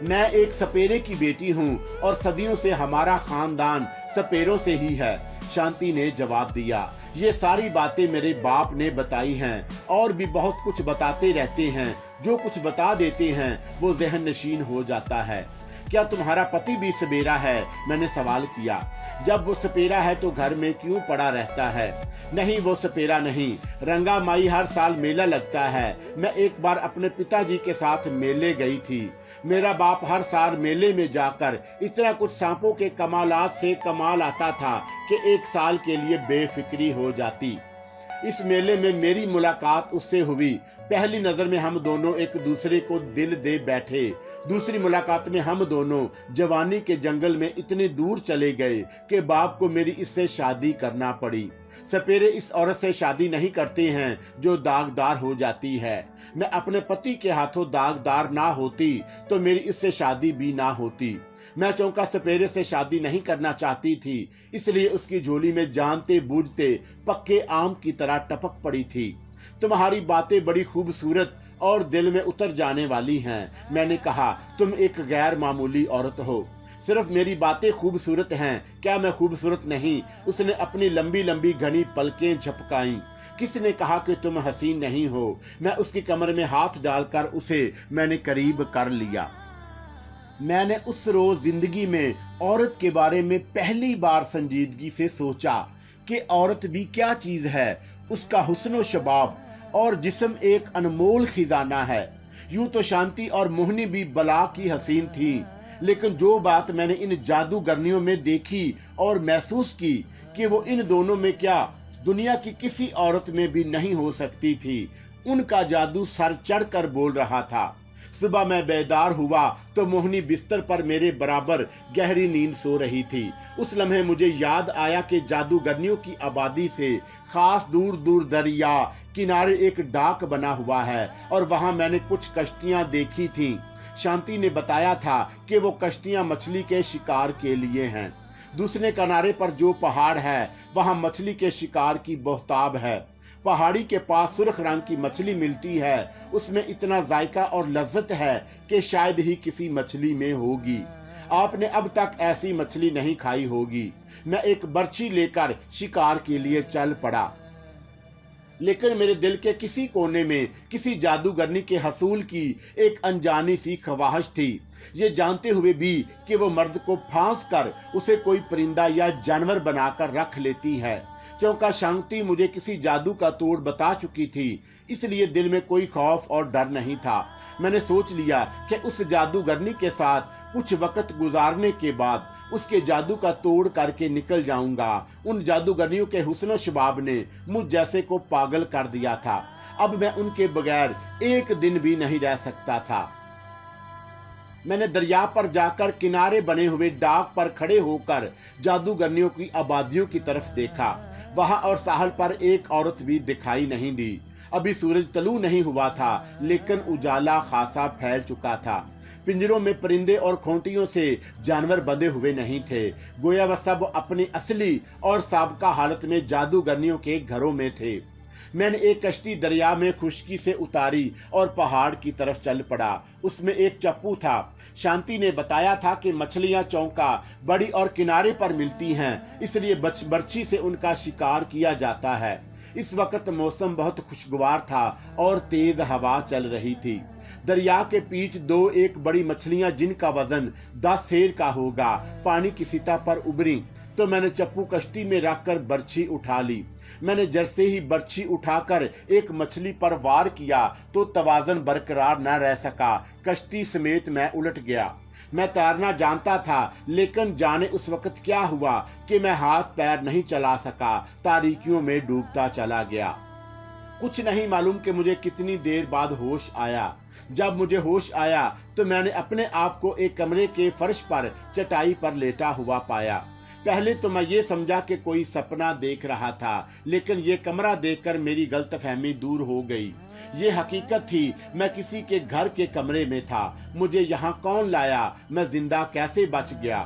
Speaker 1: मैं एक सपेरे की बेटी हूँ और सदियों से हमारा खानदान सपेरों से ही है। शांति ने जवाब दिया। ये सारी बातें मेरे बाप ने बताई हैं और भी बहुत कुछ बताते रहते हैं। जो कुछ बता देते हैं वो ज़हन नशीन हो जाता है। क्या तुम्हारा पति भी सपेरा है? मैंने सवाल किया। जब वो सपेरा है तो घर में क्यों पड़ा रहता है? नहीं, वो सपेरा नहीं। रंगा माई हर साल मेला लगता है। मैं एक बार अपने पिताजी के साथ मेले गई थी। मेरा बाप हर साल मेले में जाकर इतना कुछ सांपों के कमालात से कमाल आता था कि 1 साल के लिए बेफिक्री हो जाती। इस मेले में मेरी मुलाकात उससे हुई। पहली नजर में हम दोनों एक दूसरे को दिल दे बैठे। दूसरी मुलाकात में हम दोनों जवानी के जंगल में इतने दूर चले गए कि बाप को मेरी इससे शादी करना पड़ी। सपेरे इस औरत से शादी नहीं करते हैं जो दागदार हो जाती है। मैं अपने पति के हाथों दागदार ना होती तो मेरी इससे शादी भी ना होती। मैं चौंका सपेरे से शादी नहीं करना चाहती थी, इसलिए उसकी झोली में जानते बूझते पक्के आम की तरह टपक पड़ी थी। तुम्हारी बातें बड़ी खूबसूरत और दिल में उतर जाने वाली हैं। मैंने कहा, तुम एक गैर मामूली औरत हो। सिर्फ मेरी बातें खूबसूरत हैं, क्या मैं खूबसूरत नहीं? उसने अपनी लंबी लंबी घनी पलकें झपकाई। किसने कहा कि तुम हसीन नहीं हो? मैं उसकी कमर में हाथ डालकर उसे मैंने करीब कर लिया। मैंने उस रोज जिंदगी में औरत के बारे में पहली बार संजीदगी से सोचा कि औरत भी क्या चीज है। उसका हुस्न शबाब और जिस्म एक अनमोल खजाना है। यूं तो शांति और मोहनी भी बला की हसीन थी, लेकिन जो बात मैंने इन जादूगरनियों में देखी और महसूस की कि वो इन दोनों में क्या दुनिया की किसी औरत में भी नहीं हो सकती थी। उनका जादू सर चढ़ कर बोल रहा था। सुबह मैं बेदार हुआ तो मोहनी बिस्तर पर मेरे बराबर गहरी नींद सो रही थी। उस लम्हे मुझे याद आया कि जादूगरनियों की आबादी से खास दूर दूर दरिया किनारे एक डाक बना हुआ है और वहां मैंने कुछ कश्तियां देखी थी। शांति ने बताया था कि वो कश्तियां मछली के शिकार के लिए हैं। दूसरे किनारे पर जो पहाड़ है वहां मछली के शिकार की बहुताब है। पहाड़ी के पास सुर्ख रंग की मछली मिलती है। उसमें इतना जायका और लज्जत है कि शायद ही किसी मछली में होगी। आपने अब तक ऐसी मछली नहीं खाई होगी। मैं एक बर्छी लेकर शिकार के लिए चल पड़ा, लेकिन मेरे दिल के किसी कोने में किसी जादूगरनी के हसूल की एक अनजानी सी ख्वाहिश थी। ये जानते हुए भी कि वो मर्द को फांस कर उसे कोई परिंदा या जानवर बनाकर रख लेती है। चौंका शांति मुझे किसी जादू का तोड़ बता चुकी थी, इसलिए दिल में कोई खौफ और डर नहीं था। मैंने सोच लिया कि उस जादूगरनी के साथ कुछ वक्त गुजारने के बाद उसके जादू का तोड़ करके निकल जाऊंगा। उन जादूगरनियों के हुस्न शबाब ने मुझ जैसे को पागल कर दिया था। अब मैं उनके बगैर एक दिन भी नहीं रह सकता था। मैंने दरिया पर जाकर किनारे बने हुए डाक पर खड़े होकर जादूगरनियों की आबादियों की तरफ देखा। वहां और साहल पर एक औरत भी दिखाई नहीं दी। अभी सूरज तलू नहीं हुआ था, लेकिन उजाला खासा फैल चुका था। पिंजरों में परिंदे और खोंटियों से जानवर बंधे हुए नहीं थे। गोया वह सब अपनी असली और साबका हालत में जादूगरनियों के घरों में थे। मैंने एक कश्ती दरिया में खुशकी से उतारी और पहाड़ की तरफ चल पड़ा। उसमें एक चप्पू था। शांति ने बताया था कि मछलियां चौंका बड़ी और किनारे पर मिलती हैं, इसलिए बर्छी से उनका शिकार किया जाता है। इस वक्त मौसम बहुत खुशगवार था और तेज हवा चल रही थी। दरिया के बीच एक बड़ी मछलियां जिनका वजन 10 सेर का होगा, पानी की सतह पर उभरी तो मैंने चप्पू कश्ती में रखकर बर्छी उठा ली। मैंने जैसे ही बर्छी उठाकर एक मछली पर वार किया तो तवाज़न बरकरार न रह सका। कश्ती समेत मैं उलट गया। मैं तैरना जानता था, लेकिन जाने उस वक्त क्या हुआ कि मैं हाथ पैर नहीं चला सका, तारीकियों में डूबता चला गया। कुछ नहीं मालूम कि मुझे कितनी देर बाद होश आया। जब मुझे होश आया तो मैंने अपने आप को एक कमरे के फर्श पर चटाई पर लेटा हुआ पाया। पहले तो मैं ये समझा कि कोई सपना देख रहा था, लेकिन ये कमरा देखकर मेरी गलतफहमी दूर हो गई। ये हकीकत थी, मैं किसी के घर के कमरे में था। मुझे यहाँ कौन लाया, मैं जिंदा कैसे बच गया,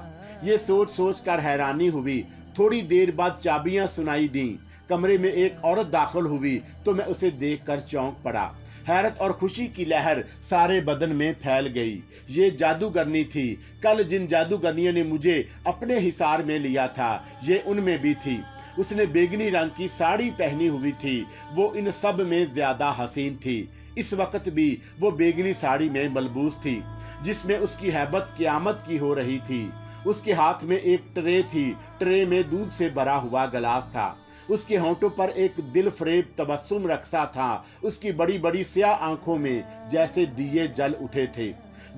Speaker 1: ये सोच सोच कर हैरानी हुई। थोड़ी देर बाद चाबियां सुनाई दी। कमरे में एक औरत दाखिल हुई तो मैं उसे देखकर चौंक पड़ा। हैरत और खुशी की लहर सारे बदन में फैल गई। ये जादूगरनी थी। कल जिन जादूगरनियों ने मुझे अपने हिसार में लिया था, ये उनमें भी थी। उसने बेगनी रंग की साड़ी पहनी हुई थी। वो इन सब में ज्यादा हसीन थी। इस वक्त भी वो बेगनी साड़ी में मलबूस थी, जिसमें उसकी हैबत क़यामत की हो रही थी। उसके हाथ में एक ट्रे थी। ट्रे में दूध से भरा हुआ गिलास था। उसके होंठों पर एक दिल फरेब तबस्सुम रक्सा था। उसकी बड़ी बड़ी स्याह आंखों में जैसे दिए जल उठे थे।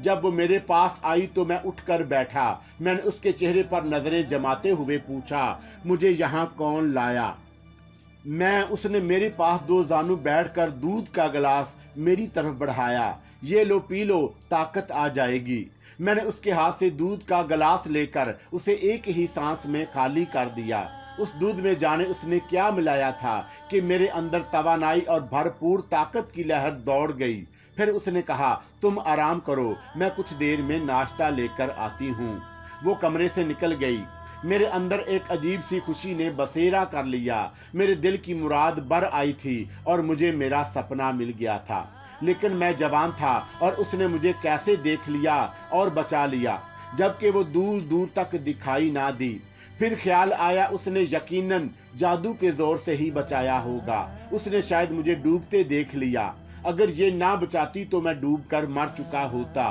Speaker 1: जब वो मेरे पास आई तो मैं उठकर बैठा। मैंने उसके चेहरे पर नजरें जमाते हुए पूछा, मुझे यहाँ कौन लाया? उसने मेरे पास 2 जानू बैठकर दूध का गिलास मेरी तरफ बढ़ाया। ये लो पी लो, ताकत आ जाएगी। मैंने उसके हाथ से दूध का गिलास लेकर उसे एक ही सांस में खाली कर दिया। उस दूध में जाने उसने क्या मिलाया था कि मेरे अंदर तवानाई और भरपूर ताकत की लहर दौड़ गई। फिर उसने कहा, तुम आराम करो, मैं कुछ देर में नाश्ता लेकर आती हूँ। वो कमरे से निकल गई। मेरे अंदर एक अजीब सी खुशी ने बसेरा कर लिया। मेरे दिल की मुराद बर आई थी और मुझे मेरा सपना मिल गया था। लेकिन मैं जवान था और उसने मुझे कैसे देख लिया और बचा लिया, जबकि वो दूर दूर तक दिखाई ना दी। फिर ख्याल आया, उसने यकीनन जादू के जोर से ही बचाया होगा। उसने शायद मुझे डूबते देख लिया। अगर ये ना बचाती तो मैं डूबकर मर चुका होता।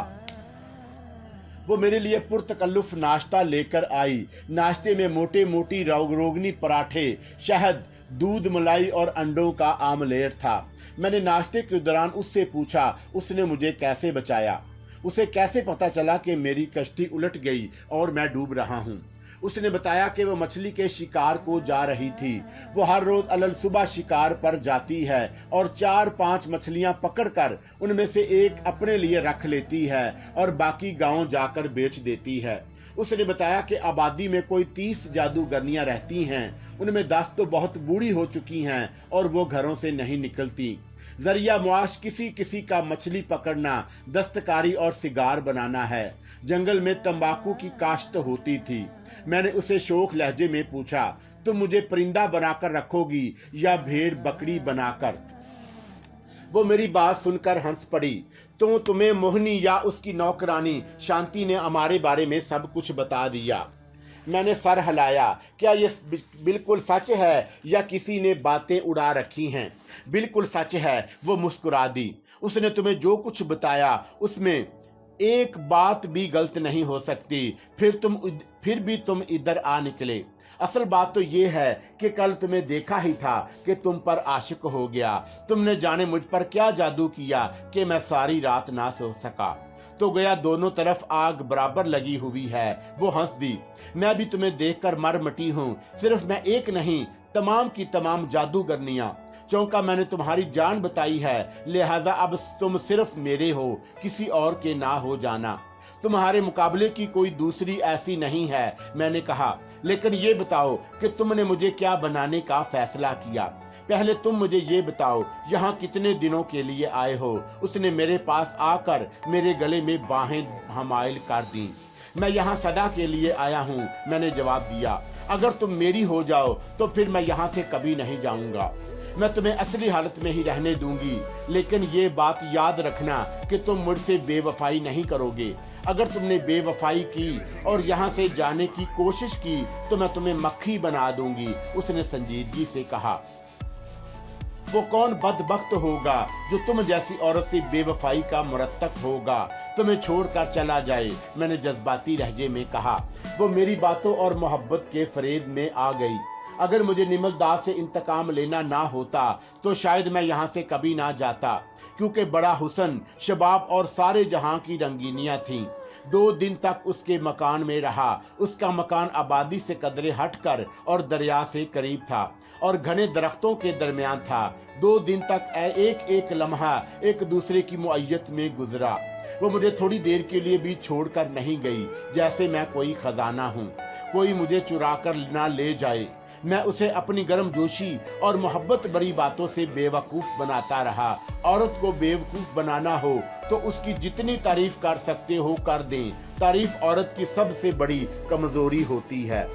Speaker 1: वो मेरे लिए पुरतकल्लुफ नाश्ता लेकर आई। नाश्ते में मोटे मोटी रोगनी पराठे, शहद, दूध, मलाई और अंडों का आमलेट था। मैंने नाश्ते के दौरान उससे पूछा, उसने मुझे कैसे बचाया? उसे कैसे पता चला कि मेरी कश्ती उलट गई और मैं डूब रहा हूँ? उसने बताया कि वो मछली के शिकार को जा रही थी। वो हर रोज अलल सुबह शिकार पर जाती है और 4-5 मछलियां पकड़कर उनमें से एक अपने लिए रख लेती है और बाकी गांव जाकर बेच देती है। उसने बताया कि आबादी में कोई 30 जादूगरनियां रहती हैं। उनमें 10 तो बहुत बूढ़ी हो चुकी हैं और वो घरों से नहीं निकलती। जरिया मुआश किसी किसी का मछली पकड़ना, दस्तकारी और सिगार बनाना है। जंगल में तंबाकू की काश्त होती थी। मैंने उसे शौक लहजे में पूछा, तुम मुझे परिंदा बनाकर रखोगी या भेड़ बकरी बनाकर? वो मेरी बात सुनकर हंस पड़ी। तो तुम्हें मोहनी या उसकी नौकरानी शांति ने हमारे बारे में सब कुछ बता दिया। मैंने सर हिलाया। क्या ये बिल्कुल सच है या किसी ने बातें उड़ा रखी हैं? बिल्कुल सच है, वो मुस्कुरा दी। उसने तुम्हें जो कुछ बताया उसमें एक बात भी गलत नहीं हो सकती। फिर भी तुम इधर आ निकले। असल बात तो ये है कि कल तुम्हें देखा ही था कि तुम पर आशिक हो गया। तुमने जाने मुझ पर क्या जादू किया कि मैं सारी रात ना सो सका। तो गया दोनों तरफ आग बराबर लगी हुई है। वो हंस दी। मैं भी तुम्हें देखकर मर मिटी हूँ। सिर्फ मैं एक नहीं, तमाम की तमाम जादूगरनियां। चौंका मैंने तुम्हारी जान बताई है, लिहाजा अब तुम सिर्फ मेरे हो, किसी और के ना हो जाना। तुम्हारे मुकाबले की कोई दूसरी ऐसी नहीं है, मैंने कहा। लेकिन ये बताओ कि तुमने मुझे क्या बनाने का फैसला किया। पहले तुम मुझे ये बताओ, यहाँ कितने दिनों के लिए आए हो। उसने मेरे पास आकर मेरे गले में बाहें हमाइल कर दी। मैं यहाँ सदा के लिए आया हूँ, मैंने जवाब दिया। अगर तुम मेरी हो जाओ तो फिर मैं यहाँ से कभी नहीं जाऊंगा। मैं तुम्हें असली हालत में ही रहने दूंगी, लेकिन ये बात याद रखना कि तुम मुझसे बेवफाई नहीं करोगे। अगर तुमने बेवफाई की और यहाँ से जाने की कोशिश की तो मैं तुम्हें मक्खी बना दूंगी, उसने संजीदगी से कहा। वो कौन बदबख्त होगा जो तुम जैसी औरत से बेवफाई का मुरत्तक होगा, तुम्हें छोड़कर चला जाए, मैंने जज्बाती लहजे में कहा। वो मेरी बातों और मोहब्बत के फरेब में आ गई। अगर मुझे निमलदास से इंतकाम लेना ना होता तो शायद मैं यहाँ से कभी ना जाता, क्योंकि बड़ा हुस्न, शबाब और सारे जहां की रंगीनियां थीं। 2 दिन तक उसके मकान में रहा। उसका मकान आबादी से कदरे हटकर और दरिया से करीब था और घने दरख्तों के दरमियान था। 2 दिन तक एक एक लम्हा एक दूसरे की मुअय्यत में गुजरा। वो मुझे थोड़ी देर के लिए भी छोड़कर नहीं गई, जैसे मैं कोई खजाना हूँ, कोई मुझे चुरा कर ना ले जाए। मैं उसे अपनी गर्मजोशी और मोहब्बत भरी बातों से बेवकूफ़ बनाता रहा। औरत को बेवकूफ़ बनाना हो तो उसकी जितनी तारीफ कर सकते हो कर दें। तारीफ औरत की सबसे बड़ी कमजोरी होती है।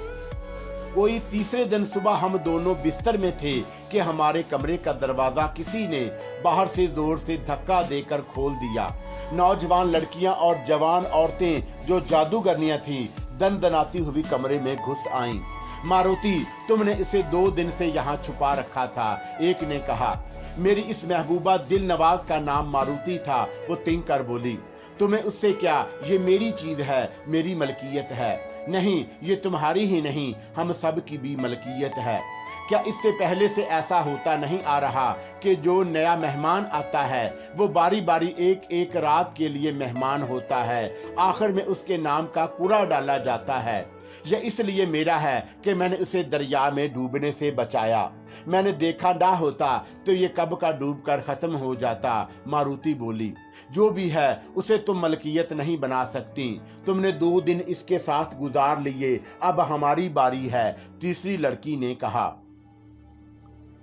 Speaker 1: कोई तीसरे दिन सुबह हम दोनों बिस्तर में थे कि हमारे कमरे का दरवाजा किसी ने बाहर से जोर से धक्का देकर खोल दिया। नौजवान लड़कियां और जवान औरतें जो जादूगरनियां थीं, दनदनाती हुई कमरे में घुस आईं। मारुति, तुमने इसे 2 दिन से यहाँ छुपा रखा था, एक ने कहा। मेरी इस महबूबा दिल नवाज का नाम मारुति था, वो तिंग कर बोली। तुम्हें उससे क्या, ये मेरी चीज है, मेरी मलकियत है। नहीं, ये तुम्हारी ही नहीं, हम सब की भी मलकियत है। क्या इससे पहले से ऐसा होता नहीं आ रहा कि जो नया मेहमान आता है वो बारी बारी एक एक रात के लिए मेहमान होता है, आखिर में उसके नाम का कूड़ा डाला जाता है। यह इसलिए मेरा है कि मैंने उसे दरिया में डूबने से बचाया। मैंने देखा ना होता तो ये कब का डूब कर खत्म हो जाता, मारुति बोली। जो भी है उसे तुम मलकियत नहीं बना सकती। तुमने 2 दिन इसके साथ गुजार लिए, अब हमारी बारी है, तीसरी लड़की ने कहा।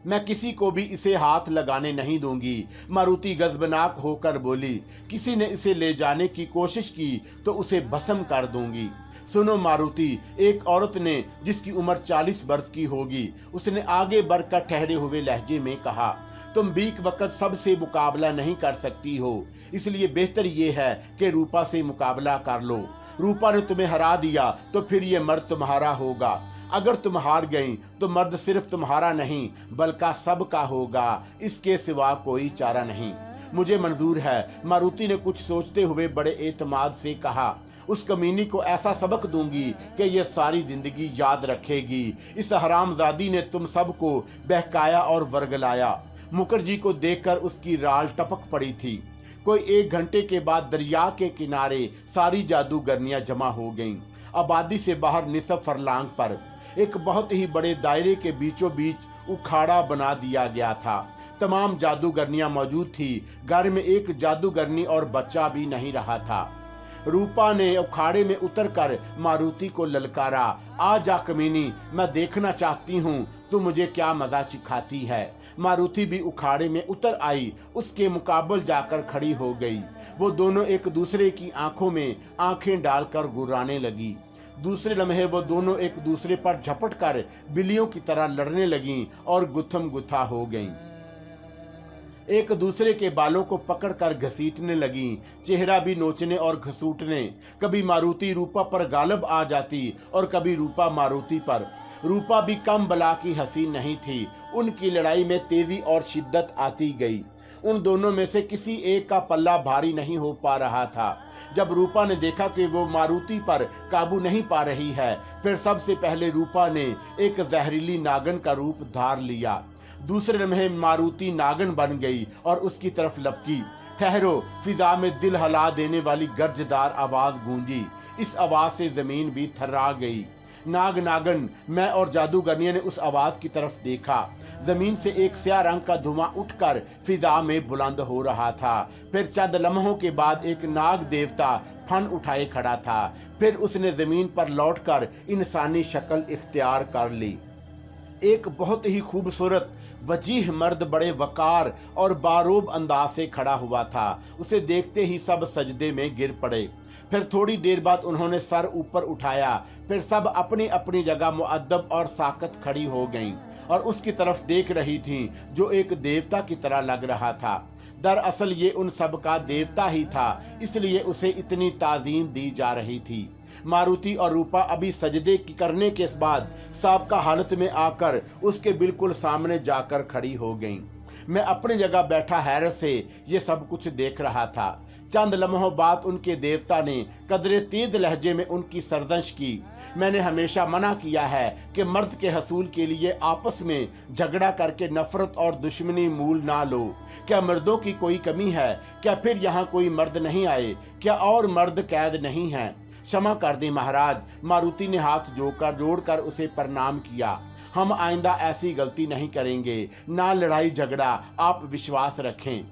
Speaker 1: मैं किसी को भी इसे हाथ लगाने नहीं दूंगी, मारुति गजबनाक होकर बोली। किसी ने इसे ले जाने की कोशिश की तो उसे भस्म कर दूंगी। सुनो मारुति, एक औरत ने जिसकी उम्र 40 वर्ष की होगी, उसने आगे बढ़कर ठहरे हुए लहजे में कहा। तुम बीक वक्त सबसे मुकाबला नहीं कर सकती हो, इसलिए बेहतर ये है कि रूपा से मुकाबला कर लो। रूपा ने तुम्हें हरा दिया तो फिर ये मर्द तुम्हारा होगा। अगर तुम हार गई तो मर्द सिर्फ तुम्हारा नहीं बल्कि सबका होगा, इसके सिवा कोई चारा नहीं। मुझे मंजूर है, मारुति ने कुछ सोचते हुए बड़े एतमाद से कहा। उस कमीनी को ऐसा सबक दूंगी कि ये सारी जिंदगी याद रखेगी। इस हरामजादी ने तुम सबको बहकाया और वर्गलाया। मुखर्जी को देखकर उसकी राल टपक पड़ी थी। कोई 1 घंटे के बाद दरिया के किनारे सारी जादूगरनियां जमा हो गईं। आबादी से बाहर निसफ फरलांग पर एक बहुत ही बड़े दायरे के बीचों बीच उखाड़ा बना दिया गया था। तमाम जादूगरनियां मौजूद थी। घर में एक जादूगरनी और बच्चा भी नहीं रहा था। रूपा ने उखाड़े में उतरकर मारुति को ललकारा। आ जा कमीनी, मैं देखना चाहती हूँ तू मुझे क्या मजा सिखाती है। मारुति भी उखाड़े में उतर आई, उसके मुकाबल जाकर खड़ी हो गई। वो दोनों एक दूसरे की आंखों में आंखें डालकर गुर्राने लगी। दूसरे लम्हे वो दोनों एक दूसरे पर झपट कर बिल्लियों की तरह लड़ने लगीं और गुत्थम गुत्था हो गईं। एक दूसरे के बालों को पकड़कर घसीटने लगीं, चेहरा भी नोचने और घसूटने। कभी मारुति रूपा पर गालब आ जाती और कभी रूपा मारुति पर। रूपा भी कम बला की हसीन नहीं थी। उनकी लड़ाई में तेजी और शिद्दत आती गई। उन दोनों में से किसी एक का पल्ला भारी नहीं हो पा रहा था। जब रूपा ने देखा कि वो मारुति पर काबू नहीं पा रही है, फिर सबसे पहले रूपा ने एक जहरीली नागन का रूप धार लिया। दूसरे लम्हे मारुति नागन बन गई और उसकी तरफ लपकी। ठहरो, फिजा में दिल हिला देने वाली गर्जदार आवाज गूंजी। इस आवाज से जमीन भी थर्रा गई। नागन, मैं और जादूगरनी ने उस आवाज की तरफ देखा। जमीन से एक स्याह रंग का धुआं उठकर फिजा में बुलंद हो रहा था। फिर चंद लम्हों के बाद एक नाग देवता फन उठाए खड़ा था। फिर उसने जमीन पर लौटकर इंसानी शक्ल इख्तियार कर ली। एक बहुत ही खूबसूरत वजीह मर्द बड़े वकार और बारोब अंदाज से खड़ा हुआ था। उसे देखते ही सब सजदे में गिर पड़े। फिर थोड़ी देर बाद उन्होंने सर ऊपर उठाया। फिर सब अपनी अपनी जगह मुअद्दब और साकत खड़ी हो गईं और उसकी तरफ देख रही थीं, जो एक देवता की तरह लग रहा था। दरअसल ये उन सब का देवता ही था, इसलिए उसे इतनी ताजीम दी जा रही थी। मारुति और रूपा अभी सजदे करने के बाद साबका हालत में आकर उसके बिल्कुल सामने जाकर खड़ी हो गईं। मैं अपनी जगह बैठा हैरत से ये सब कुछ देख रहा था। चंद लम्हों बाद उनके देवता ने कदरे तेज लहजे में उनकी सरजश की। मैंने हमेशा मना किया है कि मर्द के हसूल के लिए आपस में झगड़ा करके नफरत और दुश्मनी मूल ना लो। क्या मर्दों की कोई कमी है? क्या फिर यहाँ कोई मर्द नहीं आए? क्या और मर्द कैद नहीं हैं? क्षमा कर दें महाराज। मारुति ने हाथ जोड़कर उसे प्रणाम किया। हम आइंदा ऐसी गलती नहीं करेंगे, ना लड़ाई झगड़ा, आप विश्वास रखें।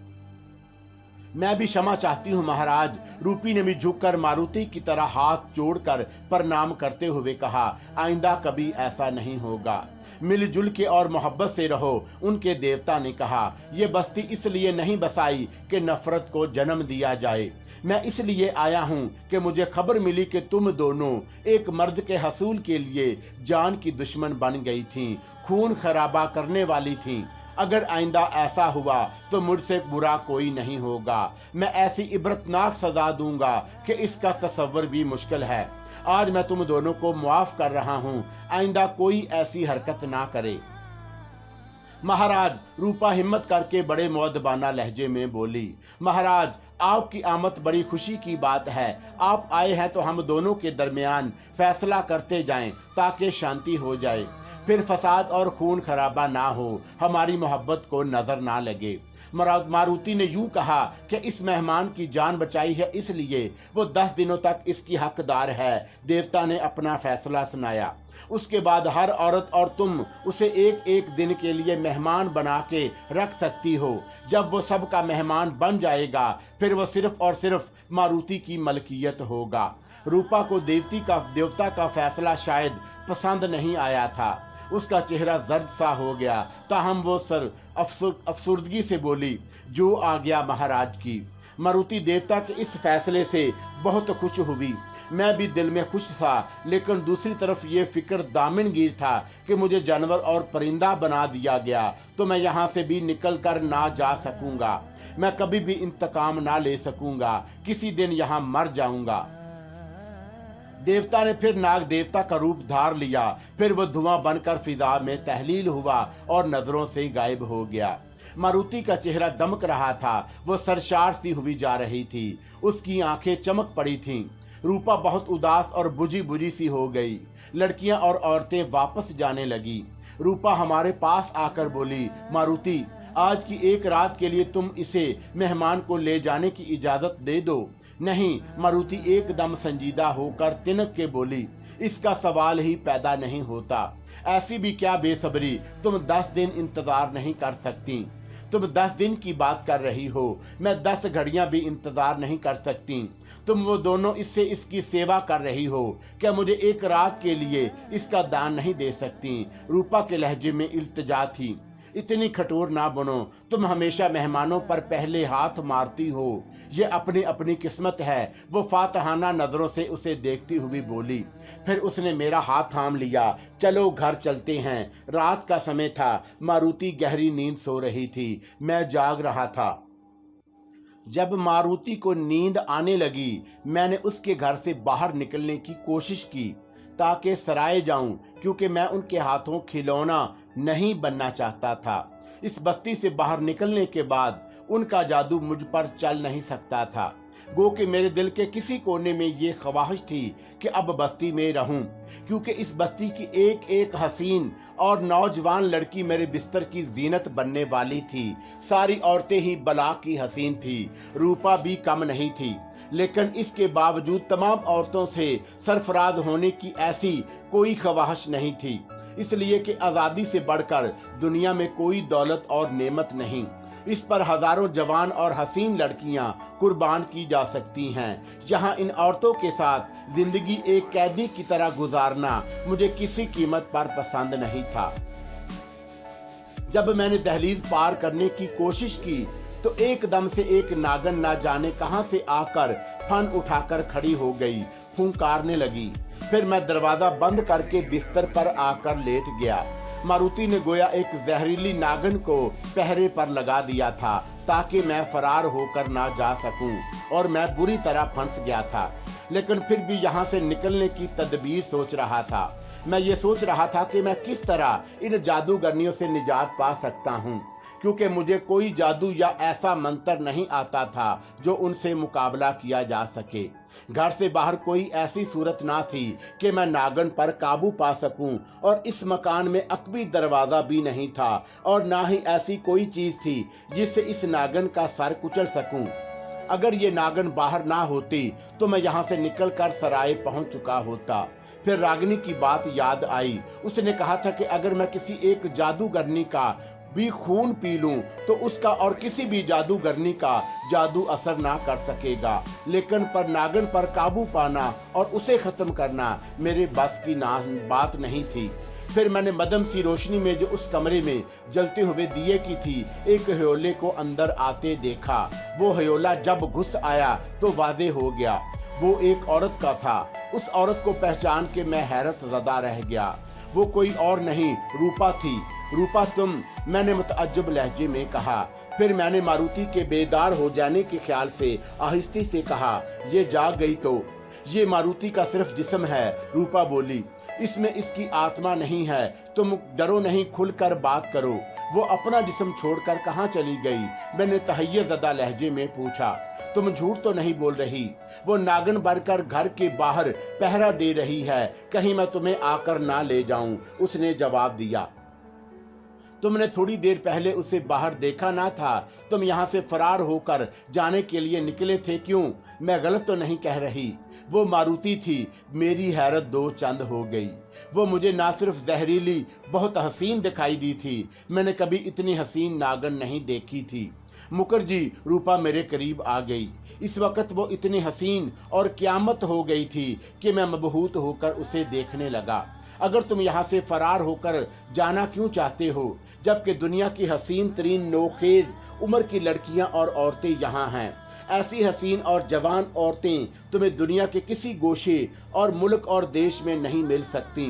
Speaker 1: मैं भी क्षमा चाहती हूँ महाराज। रूपी ने भी झुककर मारुति की तरह हाथ जोड़कर प्रणाम करते हुए कहा, आइंदा कभी ऐसा नहीं होगा। मिलजुल के और मोहब्बत से रहो, उनके देवता ने कहा। ये बस्ती इसलिए नहीं बसाई कि नफरत को जन्म दिया जाए। मैं इसलिए आया हूँ कि मुझे खबर मिली कि तुम दोनों एक मर्द के हसूल के लिए जान की दुश्मन बन गई थीं, खून खराबा करने वाली थीं। अगर आइंदा ऐसा हुआ तो मुझसे बुरा कोई नहीं होगा। मैं ऐसी इबरतनाक सजा दूंगा कि इसका तसव्वुर भी मुश्किल है। आज मैं तुम दोनों को मुआफ कर रहा हूँ, आइंदा कोई ऐसी हरकत ना करे। महाराज, रूपा हिम्मत करके बड़े मौदबाना लहजे में बोली, महाराज आपकी आमद बड़ी खुशी की बात है। आप आए हैं तो हम दोनों के दरमियान फैसला करते जाएं ताकि शांति हो जाए, फिर फसाद और खून खराबा ना हो, हमारी मोहब्बत को नजर ना लगे। मारुति ने यूं कहा कि इस मेहमान की जान बचाई है, इसलिए वो 10 दिनों तक इसकी हकदार है। देवता ने अपना फैसला सुनाया। उसके बाद हर औरत और तुम उसे एक एक दिन के लिए मेहमान बना के रख सकती हो। जब वो सबका मेहमान बन जाएगा, फिर वो सिर्फ और सिर्फ मारुति की मलकियत होगा। रूपा को देवता का फैसला शायद पसंद नहीं आया था। उसका चेहरा जर्द सा हो गया, ताहम वो अफसुर्दगी से बोली, जो आ गया महाराज की। मारुति देवता के इस फैसले से बहुत खुश हुई। मैं भी दिल में खुश था, लेकिन दूसरी तरफ ये फिक्र दामनगीर था कि मुझे जानवर और परिंदा बना दिया गया तो मैं यहाँ से भी निकल कर ना जा सकूंगा। मैं कभी भी इंतकाम ना ले सकूंगा, किसी दिन यहाँ मर जाऊंगा। देवता ने फिर नाग देवता का रूप धार लिया। फिर वह धुआं बनकर फिजा में तहलील हुआ और नजरों से गायब हो गया। मारुति का चेहरा दमक रहा था, वो सरशार सी हुई जा रही थी। उसकी आंखें चमक पड़ी थीं। रूपा बहुत उदास और बुझी बुझी सी हो गई। लड़कियां और औरतें वापस जाने लगी। रूपा हमारे पास आकर बोली, मारुति, आज की एक रात के लिए तुम इसे मेहमान को ले जाने की इजाजत दे दो। नहीं, मारुति एकदम संजीदा होकर तिनक के बोली, इसका सवाल ही पैदा नहीं होता। ऐसी भी क्या बेसब्री, तुम 10 दिन इंतजार नहीं कर सकती। तुम 10 दिन की बात कर रही हो, मैं 10 घड़ियां भी इंतजार नहीं कर सकती। तुम वो दोनों इससे इसकी सेवा कर रही हो, क्या मुझे एक रात के लिए इसका दान नहीं दे सकती? रूपा के लहजे में इल्तिजा थी। इतनी कठोर ना बनो, तुम हमेशा मेहमानों पर पहले हाथ मारती हो। ये अपनी अपनी किस्मत है। वो फातहाना नजरों से उसे देखती हुई बोली। फिर उसने मेरा हाथ थाम लिया। चलो घर चलते हैं। रात का समय था। मारुति गहरी नींद सो रही थी, मैं जाग रहा था। जब मारुति को नींद आने लगी, मैंने उसके घर से बाहर निकलने की कोशिश की ताकि सराय जाऊं, क्योंकि मैं उनके हाथों खिलौना नहीं बनना चाहता था। इस बस्ती से बाहर निकलने के बाद उनका जादू मुझ पर चल नहीं सकता था। गो कि मेरे दिल के किसी कोने में ये ख्वाहिश थी कि अब बस्ती में रहूं, क्योंकि इस बस्ती की एक एक हसीन और नौजवान लड़की मेरे बिस्तर की जीनत बनने वाली थी। सारी औरतें ही बला की हसीन थी, रूपा भी कम नहीं थी, लेकिन इसके बावजूद तमाम औरतों से सरफराज होने की ऐसी कोई ख्वाहिश नहीं थी, इसलिए कि आज़ादी से बढ़कर दुनिया में कोई दौलत और नेमत नहीं। इस पर हजारों जवान और हसीन लड़कियां कुर्बान की जा सकती हैं। यहाँ इन औरतों के साथ जिंदगी एक कैदी की तरह गुजारना मुझे किसी कीमत पर पसंद नहीं था। जब मैंने दहलीज पार करने की कोशिश की तो एकदम से एक नागन ना जाने कहां से आकर फन उठाकर खड़ी हो गई, फुंकारने लगी। फिर मैं दरवाजा बंद करके बिस्तर पर आकर लेट गया। मारुति ने गोया एक जहरीली नागन को पहरे पर लगा दिया था ताकि मैं फरार होकर ना जा सकूं, और मैं बुरी तरह फंस गया था। लेकिन फिर भी यहाँ से निकलने की तदबीर सोच रहा था। मैं ये सोच रहा था कि मैं किस तरह इन जादूगरनियों से निजात पा सकता हूँ, क्योंकि मुझे कोई जादू या ऐसा मंत्र नहीं आता था जो उनसे मुकाबला किया जा सके। घर से बाहर कोई ऐसी सूरत ना थी कि मैं नागन पर काबू पा सकूं, और इस मकान में अकबी दरवाजा भी नहीं था, और ना ही ऐसी कोई चीज थी जिससे इस नागन का सर कुचल सकूं। अगर ये नागन बाहर ना होती तो मैं यहाँ से निकलकर सराय पहुंच चुका होता। फिर रागिनी की बात याद आई। उसने कहा था कि अगर मैं किसी एक जादूगरनी का भी खून पी लूं तो उसका और किसी भी जादूगरनी का जादू असर ना कर सकेगा, लेकिन पर नागन पर काबू पाना और उसे खत्म करना मेरे बस की बात नहीं थी। फिर मैंने मदम सी रोशनी में जो उस कमरे में जलते हुए दिए की थी, एक हयोले को अंदर आते देखा। वो हयोला जब घुस आया तो वादे हो गया, वो एक औरत का था। उस औरत को पहचान के मैं हैरत ज़दा रह गया। वो कोई और नहीं, रूपा थी। रूपा तुम, मैंने मुतअज्जब लहजे में कहा। फिर मैंने मारुति के बेदार हो जाने के ख्याल से आहिस्ते से कहा, ये जाग गई तो ये मारुति का सिर्फ जिस्म है। रूपा बोली, इसमें इसकी आत्मा नहीं है। तुम डरो नहीं, खुलकर बात करो। वो अपना जिस्म छोड़कर कहाँ चली गई? मैंने तहय्युर ज़दा लहजे में पूछा। तुम झूठ तो नहीं बोल रही? वो नागन भरकर घर के बाहर पहरा दे रही है, कहीं मैं तुम्हें आकर ना ले जाऊं, उसने जवाब दिया। तुमने थोड़ी देर पहले उसे बाहर देखा ना था? तुम यहाँ से फरार होकर जाने के लिए निकले थे, क्यों? मैं गलत तो नहीं कह रही? वो मारुति थी। मेरी हैरत दो चंद हो गई। वो मुझे ना सिर्फ जहरीली, बहुत हसीन दिखाई दी थी। मैंने कभी इतनी हसीन नागन नहीं देखी थी। मुखर्जी, रूपा मेरे करीब आ गई। इस वक्त वो इतनी हसीन और क़यामत हो गई थी कि मैं मबहूत होकर उसे देखने लगा। अगर तुम यहाँ से फरार होकर जाना क्यों चाहते हो, जबकि दुनिया की हसीन तरीन नोखेज उम्र की लड़कियां और औरतें यहाँ हैं? ऐसी हसीन और जवान औरतें तुम्हें दुनिया के किसी गोशे और मुल्क और देश में नहीं मिल सकती।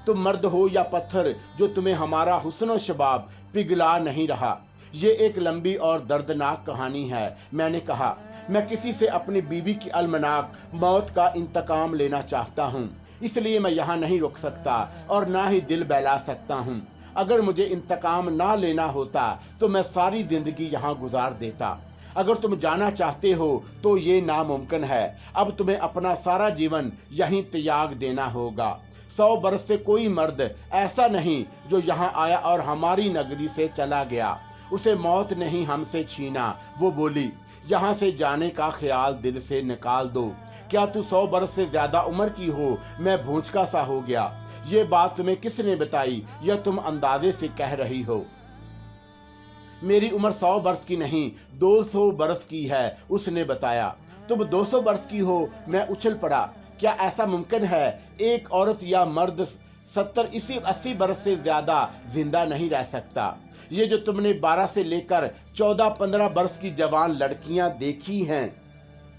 Speaker 1: तुम मर्द हो या पत्थर, जो तुम्हें हमारा हुस्न शबाब पिघला नहीं रहा। ये एक लंबी और दर्दनाक कहानी है। मैंने कहा, मैं किसी से अपनी बीवी की अलमनाक मौत का इंतकाम लेना चाहता हूँ, इसलिए मैं यहाँ नहीं रुक सकता और ना ही दिल बहला सकता हूँ। अगर मुझे इंतकाम ना लेना होता तो मैं सारी जिंदगी यहाँ गुजार देता। अगर तुम जाना चाहते हो तो ये नामुमकिन है। अब तुम्हें अपना सारा जीवन यहीं त्याग देना होगा। 100 बरस से कोई मर्द ऐसा नहीं जो यहाँ आया और हमारी नगरी से चला गया। उसे मौत नहीं हमसे छीना। वो बोली, यहाँ से जाने का ख्याल दिल से निकाल दो। क्या तू 100 बरस से ज्यादा उम्र की हो? मैं भूंचका सा हो गया। ये बात तुम्हें किसने बताई, या तुम अंदाजे से कह रही हो? मेरी उम्र 100 बरस की नहीं, 200 बरस की है, उसने बताया। तुम 200 बरस की हो? मैं उछल पड़ा। क्या ऐसा मुमकिन है? एक औरत या मर्द 70, 80 बरस से ज्यादा जिंदा नहीं रह सकता। ये जो तुमने 12 से लेकर 14-15 बरस की जवान लड़कियां देखी हैं,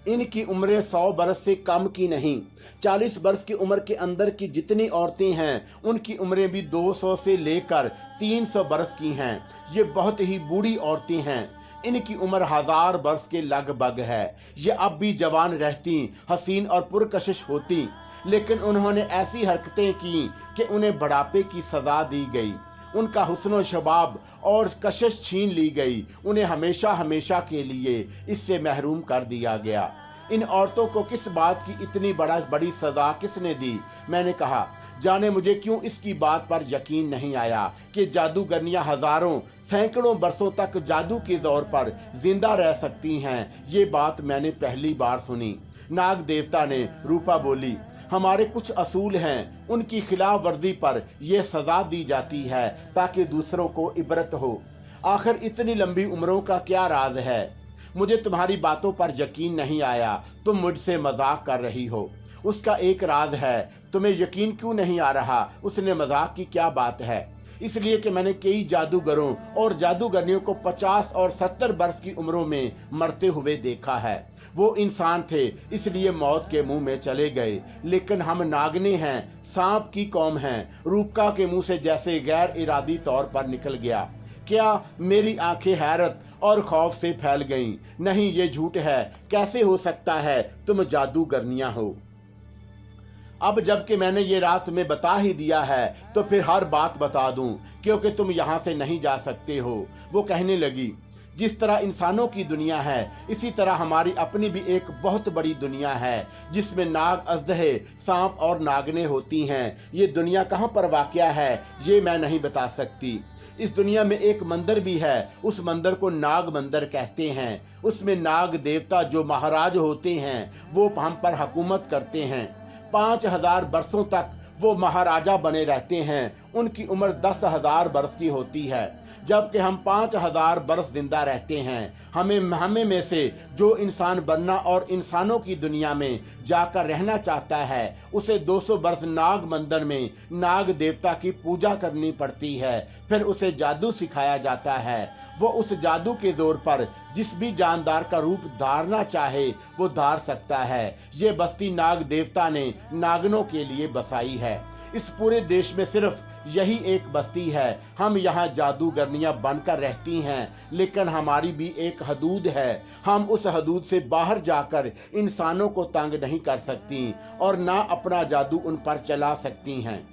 Speaker 1: इनकी उम्रें 100 बरस से कम की नहीं। 40 बरस की उम्र के अंदर की जितनी औरतें हैं, उनकी उम्रें भी 200 से लेकर 300 बरस की हैं। ये बहुत ही बूढ़ी औरतें हैं। इनकी उम्र 1000 बरस के लगभग है। ये अब भी जवान रहती, हसीन और पुरकशिश होती, लेकिन उन्होंने ऐसी हरकतें की कि उन्हें बुढ़ापे की सजा दी गई। उनका हुस्न शबाब और कशिश छीन ली गई। उन्हें हमेशा हमेशा के लिए इससे महरूम कर दिया गया। इन औरतों को किस बात की इतनी बड़ी सजा किसने दी? मैंने कहा, जाने मुझे क्यों इसकी बात पर यकीन नहीं आया कि जादूगरनियां हजारों सैकड़ों बरसों तक जादू के जोर पर जिंदा रह सकती हैं। ये बात मैंने पहली बार सुनी। नाग देवता ने, रूपा बोली, हमारे कुछ असूल हैं, उनकी खिलाफ वर्जी पर यह सजा दी जाती है ताकि दूसरों को इबरत हो। आखिर इतनी लंबी उम्रों का क्या राज है? मुझे तुम्हारी बातों पर यकीन नहीं आया। तुम मुझसे मजाक कर रही हो। उसका एक राज है। तुम्हें यकीन क्यों नहीं आ रहा? उसने मजाक की क्या बात है? इसलिए कि मैंने कई जादूगरों और जादूगरनियों को 50 और 70 वर्ष की उम्रों में मरते हुए देखा है। वो इंसान थे, इसलिए मौत के मुंह में चले गए। लेकिन हम नागने हैं, सांप की कौम हैं। रूपका के मुंह से जैसे गैर इरादी तौर पर निकल गया। क्या? मेरी आंखें हैरत और खौफ से फैल गईं। नहीं, ये झूठ है। कैसे हो सकता है तुम जादूगरनियां हो? अब जबकि मैंने ये रात तुम्हें बता ही दिया है तो फिर हर बात बता दूं, क्योंकि तुम यहाँ से नहीं जा सकते हो। वो कहने लगी, जिस तरह इंसानों की दुनिया है इसी तरह हमारी अपनी भी एक बहुत बड़ी दुनिया है, जिसमें नाग, अजदहे, सांप और नागने होती हैं। ये दुनिया कहाँ पर वाक़या है ये मैं नहीं बता सकती। इस दुनिया में एक मंदिर भी है। उस मंदिर को नाग मंदिर कहते हैं। उसमें नाग देवता जो महाराज होते हैं वो हम पर हुकूमत करते हैं। 5000 बरसों तक वो महाराजा बने रहते हैं। उनकी उम्र 10,000 बरस की होती है, जबकि हम 5000 बरस जिंदा रहते हैं। हमें में से जो इंसान बनना और इंसानों की दुनिया में जाकर रहना चाहता है उसे 200 बरस नाग मंदिर में नाग देवता की पूजा करनी पड़ती है। फिर उसे जादू सिखाया जाता है। वो उस जादू के जोर पर जिस भी जानदार का रूप धारना चाहे वो धार सकता है। ये बस्ती नाग देवता ने नागनों के लिए बसाई है। इस पूरे देश में सिर्फ यही एक बस्ती है। हम यहाँ जादूगरनियां बनकर रहती हैं, लेकिन हमारी भी एक हदूद है। हम उस हदूद से बाहर जाकर इंसानों को तंग नहीं कर सकती और ना अपना जादू उन पर चला सकती हैं।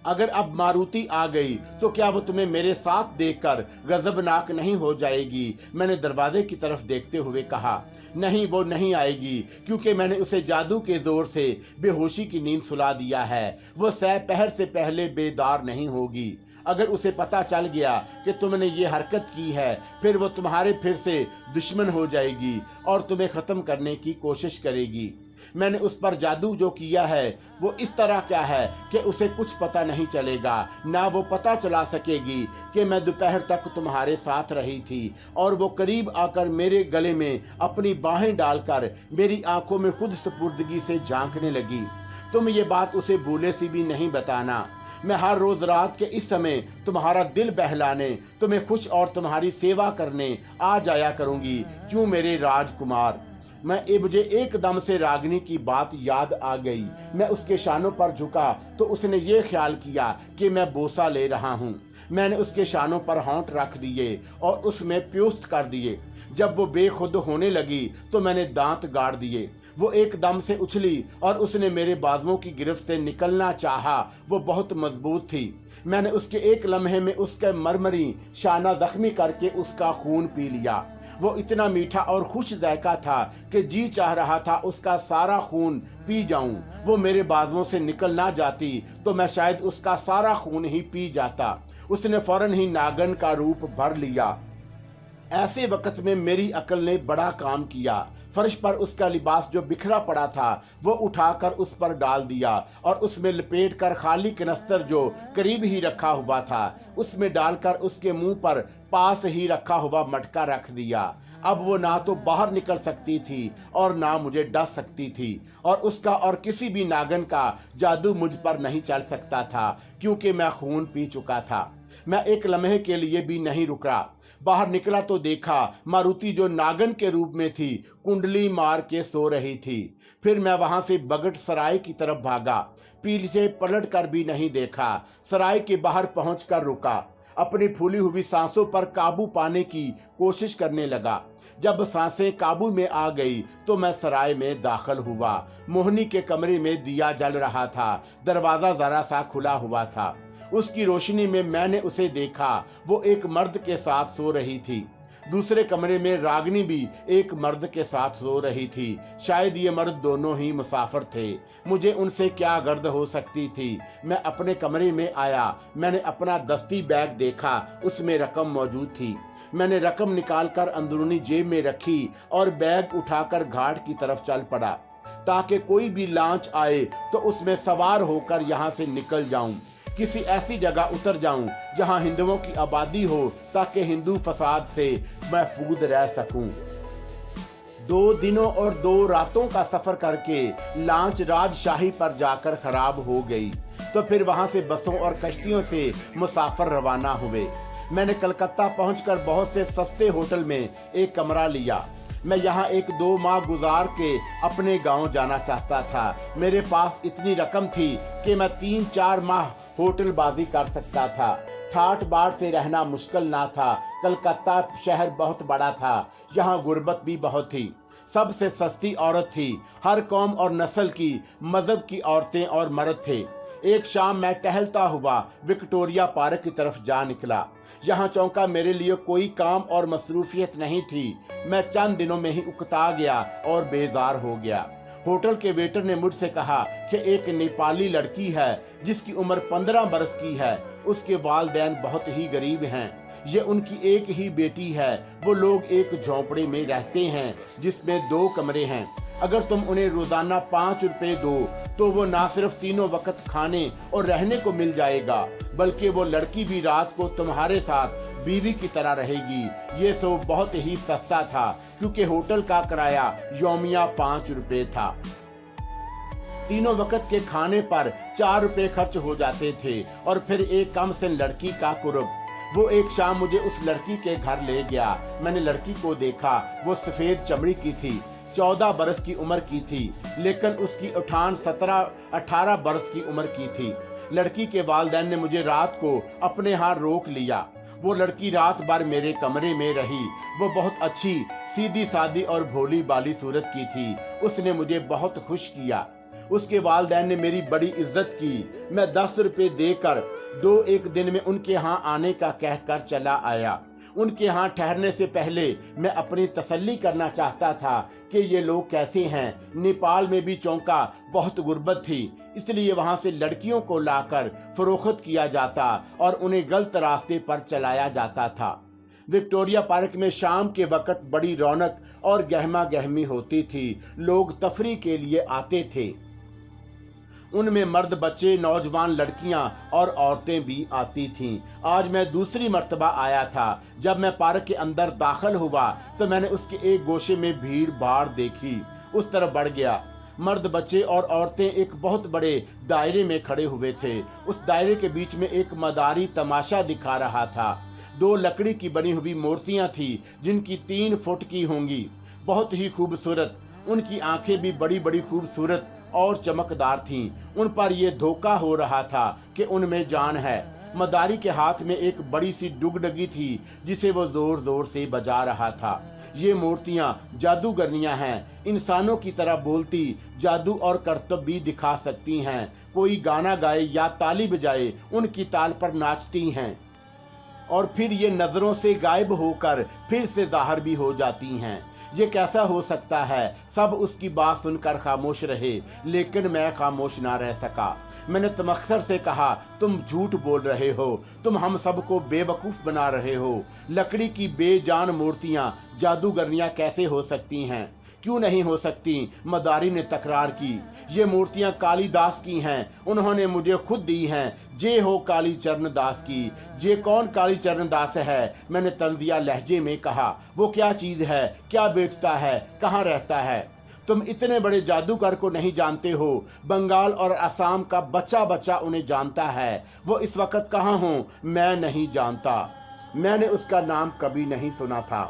Speaker 1: अगर अब मारुति आ गई तो क्या वो तुम्हें मेरे साथ देखकर गजबनाक नहीं हो जाएगी? मैंने दरवाजे की तरफ देखते हुए कहा। नहीं, वो नहीं आएगी, क्योंकि मैंने उसे जादू के जोर से बेहोशी की नींद सुला दिया है। वो सहपहर से पहले बेदार नहीं होगी। अगर उसे पता चल गया कि तुमने ये हरकत की है फिर वो तुम्हारे फिर से दुश्मन हो जाएगी और तुम्हें ख़त्म करने की कोशिश करेगी। मैंने उस पर जादू जो किया है वो इस तरह क्या है कि उसे कुछ पता नहीं चलेगा। ना वो पता चला सकेगी कि मैं दोपहर तक तुम्हारे साथ रही थी। और वो करीब आकर मेरे गले में अपनी बाहें डालकर मेरी आंखों में खुद सुपुर्दगी से झांकने लगी। तुम ये बात उसे भूले सी भी नहीं बताना। मैं हर रोज रात के इस समय तुम्हारा दिल बहलाने, तुम्हें खुश और तुम्हारी सेवा करने आ जाया करूंगी। क्यों मेरे राजकुमार? मुझे एकदम से रागिनी की बात याद आ गई। मैं उसके शानों पर झुका तो उसने ये ख्याल किया कि मैं बोसा ले रहा हूँ। मैंने उसके शानों पर होंठ रख दिए और उसमें प्युस्त कर दिए। जब वो बेखुद होने लगी तो मैंने दांत गाड़ दिए। वो एकदम से उछली और उसने मेरे बाजुओं की गिरफ्त से निकलना चाहा। वो बहुत मजबूत थी। मैंने उसके एक लम्हे में उसके मरमरी शाना जख्मी करके उसका खून पी लिया। वो इतना मीठा और खुश जायका था कि जी चाह रहा था उसका सारा खून पी जाऊं। वो मेरे बाजुओं से निकल ना जाती तो मैं शायद उसका सारा खून ही पी जाता। उसने फौरन ही नागन का रूप भर लिया। ऐसे वक्त में मेरी अकल ने बड़ा काम किया। फर्श पर उसका लिबास जो बिखरा पड़ा था वो उठाकर उस पर डाल दिया और उसमें लपेटकर खाली कनस्तर जो करीब ही रखा हुआ था उसमें डालकर उसके मुंह पर पास ही रखा हुआ मटका रख दिया। अब वो ना तो बाहर निकल सकती थी और ना मुझे डस सकती थी और उसका और किसी भी नागन का जादू मुझ पर नहीं चल सकता था, क्योंकि मैं खून पी चुका था। मैं एक लम्हे के लिए भी नहीं रुका। बाहर निकला तो देखा मारुति जो नागन के रूप में थी कुंडली मार के सो रही थी। फिर मैं वहां से बगट सराय की तरफ भागा। पीछे पलट कर भी नहीं देखा। सराय के बाहर पहुंचकर रुका। अपनी फूली हुई सांसों पर काबू पाने की कोशिश करने लगा। जब सांसें काबू में आ गई तो मैं सराय में दाखिल हुआ। मोहनी के कमरे में दिया जल रहा था। दरवाजा जरा सा खुला हुआ था। उसकी रोशनी में मैंने उसे देखा। वो एक मर्द के साथ सो रही थी। दूसरे कमरे में रागिनी भी एक मर्द के साथ सो रही थी। शायद ये मर्द दोनों ही मुसाफिर थे। मुझे उनसे क्या गर्द हो सकती थी। मैं अपने कमरे में आया। मैंने अपना दस्ती बैग देखा। उसमें रकम मौजूद थी। मैंने रकम निकालकर अंदरूनी जेब में रखी और बैग उठाकर घाट की तरफ चल पड़ा, ताकि कोई भी लांच आए तो उसमें सवार होकर यहाँ से निकल जाऊं। किसी ऐसी जगह उतर जाऊं जहां हिंदुओं की आबादी हो, ताकि हिंदू फसाद से महफूज रह सकूं। 2 दिनों और 2 रातों का सफर करके लांच राजशाही पर जाकर खराब हो गई। तो फिर वहां से बसों और कश्तियों से मुसाफिर रवाना हुए। मैंने कलकत्ता पहुंचकर बहुत से सस्ते होटल में एक कमरा लिया। मैं यहाँ 1-2 माह गुजार के अपने गांव जाना चाहता था। मेरे पास इतनी रकम थी कि मैं 3-4 माह होटलबाजी कर सकता था। ठाट बाट से रहना मुश्किल ना था। कलकत्ता शहर बहुत बड़ा था। यहाँ गुर्बत भी बहुत थी। सबसे सस्ती औरत थी। हर कौम और नस्ल की, मजहब की औरतें और मर्द थे। एक शाम मैं टहलता हुआ विक्टोरिया पार्क की तरफ जा निकला। यहाँ चौंका मेरे लिए कोई काम और मसरूफियत नहीं थी। मैं चंद दिनों में ही उकता गया और बेजार हो गया। होटल के वेटर ने मुझसे कहा कि एक नेपाली लड़की है जिसकी उम्र 15 बरस की है। उसके वालिदैन बहुत ही गरीब हैं। ये उनकी एक ही बेटी है। वो लोग एक झोंपड़े में रहते हैं जिसमें 2 कमरे हैं। अगर तुम उन्हें रोजाना 5 रुपए दो तो वो ना सिर्फ तीनों वक्त खाने और रहने को मिल जाएगा, बल्कि वो लड़की भी रात को तुम्हारे साथ बीवी की तरह रहेगी। ये सब बहुत ही सस्ता था, क्योंकि होटल का किराया यौमिया 5 रुपए था। तीनों वक्त के खाने पर 4 रुपए खर्च हो जाते थे। और फिर एक कम से लड़की का कुर्ब। वो एक शाम मुझे उस लड़की के घर ले गया। मैंने लड़की को देखा। वो सफेद चमड़ी की थी। 14 बरस की उम्र की थी, लेकिन उसकी उठान 17-18 बरस की उम्र की थी। लड़की के वालिदैन ने मुझे रात को अपने यहाँ रोक लिया। वो लड़की रात भर मेरे कमरे में रही। वो बहुत अच्छी, सीधी सादी और भोली भाली सूरत की थी। उसने मुझे बहुत खुश किया। उसके वालिदैन ने मेरी बड़ी इज्जत की। मैं 10 रुपए देकर 2-1 दिन में उनके यहाँ आने का कहकर चला आया। उनके यहाँ ठहरने से पहले मैं अपनी तसल्ली करना चाहता था कि ये लोग कैसे हैं। नेपाल में भी चौंका बहुत गुर्बत थी, इसलिए वहाँ से लड़कियों को लाकर फरोख्त किया जाता और उन्हें गलत रास्ते पर चलाया जाता था। विक्टोरिया पार्क में शाम के वक्त बड़ी रौनक और गहमा गहमी होती थी। लोग तफरी के लिए आते थे। उनमें मर्द, बच्चे, नौजवान, लड़कियां और औरतें भी आती थीं। आज मैं दूसरी मर्तबा आया था। जब मैं पार्क के अंदर दाखिल हुआ तो मैंने उसके एक गोशे में भीड़ भाड़ देखी। उस तरफ बढ़ गया। मर्द, बच्चे और औरतें एक बहुत बड़े दायरे में खड़े हुए थे। उस दायरे के बीच में एक मदारी तमाशा दिखा रहा था। 2 लकड़ी की बनी हुई मूर्तियां थी, जिनकी 3 फुट की होंगी। बहुत ही खूबसूरत। उनकी आंखें भी बड़ी बड़ी खूबसूरत और चमकदार थीं। उन पर यह धोखा हो रहा था कि उनमें जान है। मदारी के हाथ में एक बड़ी सी डुगडगी थी, जिसे वो जोर जोर से बजा रहा था। ये मूर्तियां जादूगरनियां हैं। इंसानों की तरह बोलती, जादू और करतब भी दिखा सकती हैं। कोई गाना गाए या ताली बजाए, उनकी ताल पर नाचती हैं और फिर ये नजरों से गायब होकर फिर से जाहिर भी हो जाती हैं। ये कैसा हो सकता है? सब उसकी बात सुनकर खामोश रहे, लेकिन मैं खामोश ना रह सका। मैंने तमक्सर से कहा, तुम झूठ बोल रहे हो। तुम हम सबको बेवकूफ़ बना रहे हो। लकड़ी की बेजान मूर्तियाँ जादूगरनियाँ कैसे हो सकती हैं? क्यों नहीं हो सकती? मदारी ने तकरार की। ये मूर्तियां कालीदास की हैं। उन्होंने मुझे खुद दी हैं। जे हो कालीचरण दास की। जे कौन कालीचरण दास है? मैंने तंजिया लहजे में कहा। वो क्या चीज़ है? क्या बेचता है? कहाँ रहता है? तुम इतने बड़े जादूगर को नहीं जानते हो। बंगाल और असम का बच्चा बच्चा उन्हें जानता है। वो इस वक्त कहाँ हो? मैं नहीं जानता। मैंने उसका नाम कभी नहीं सुना था।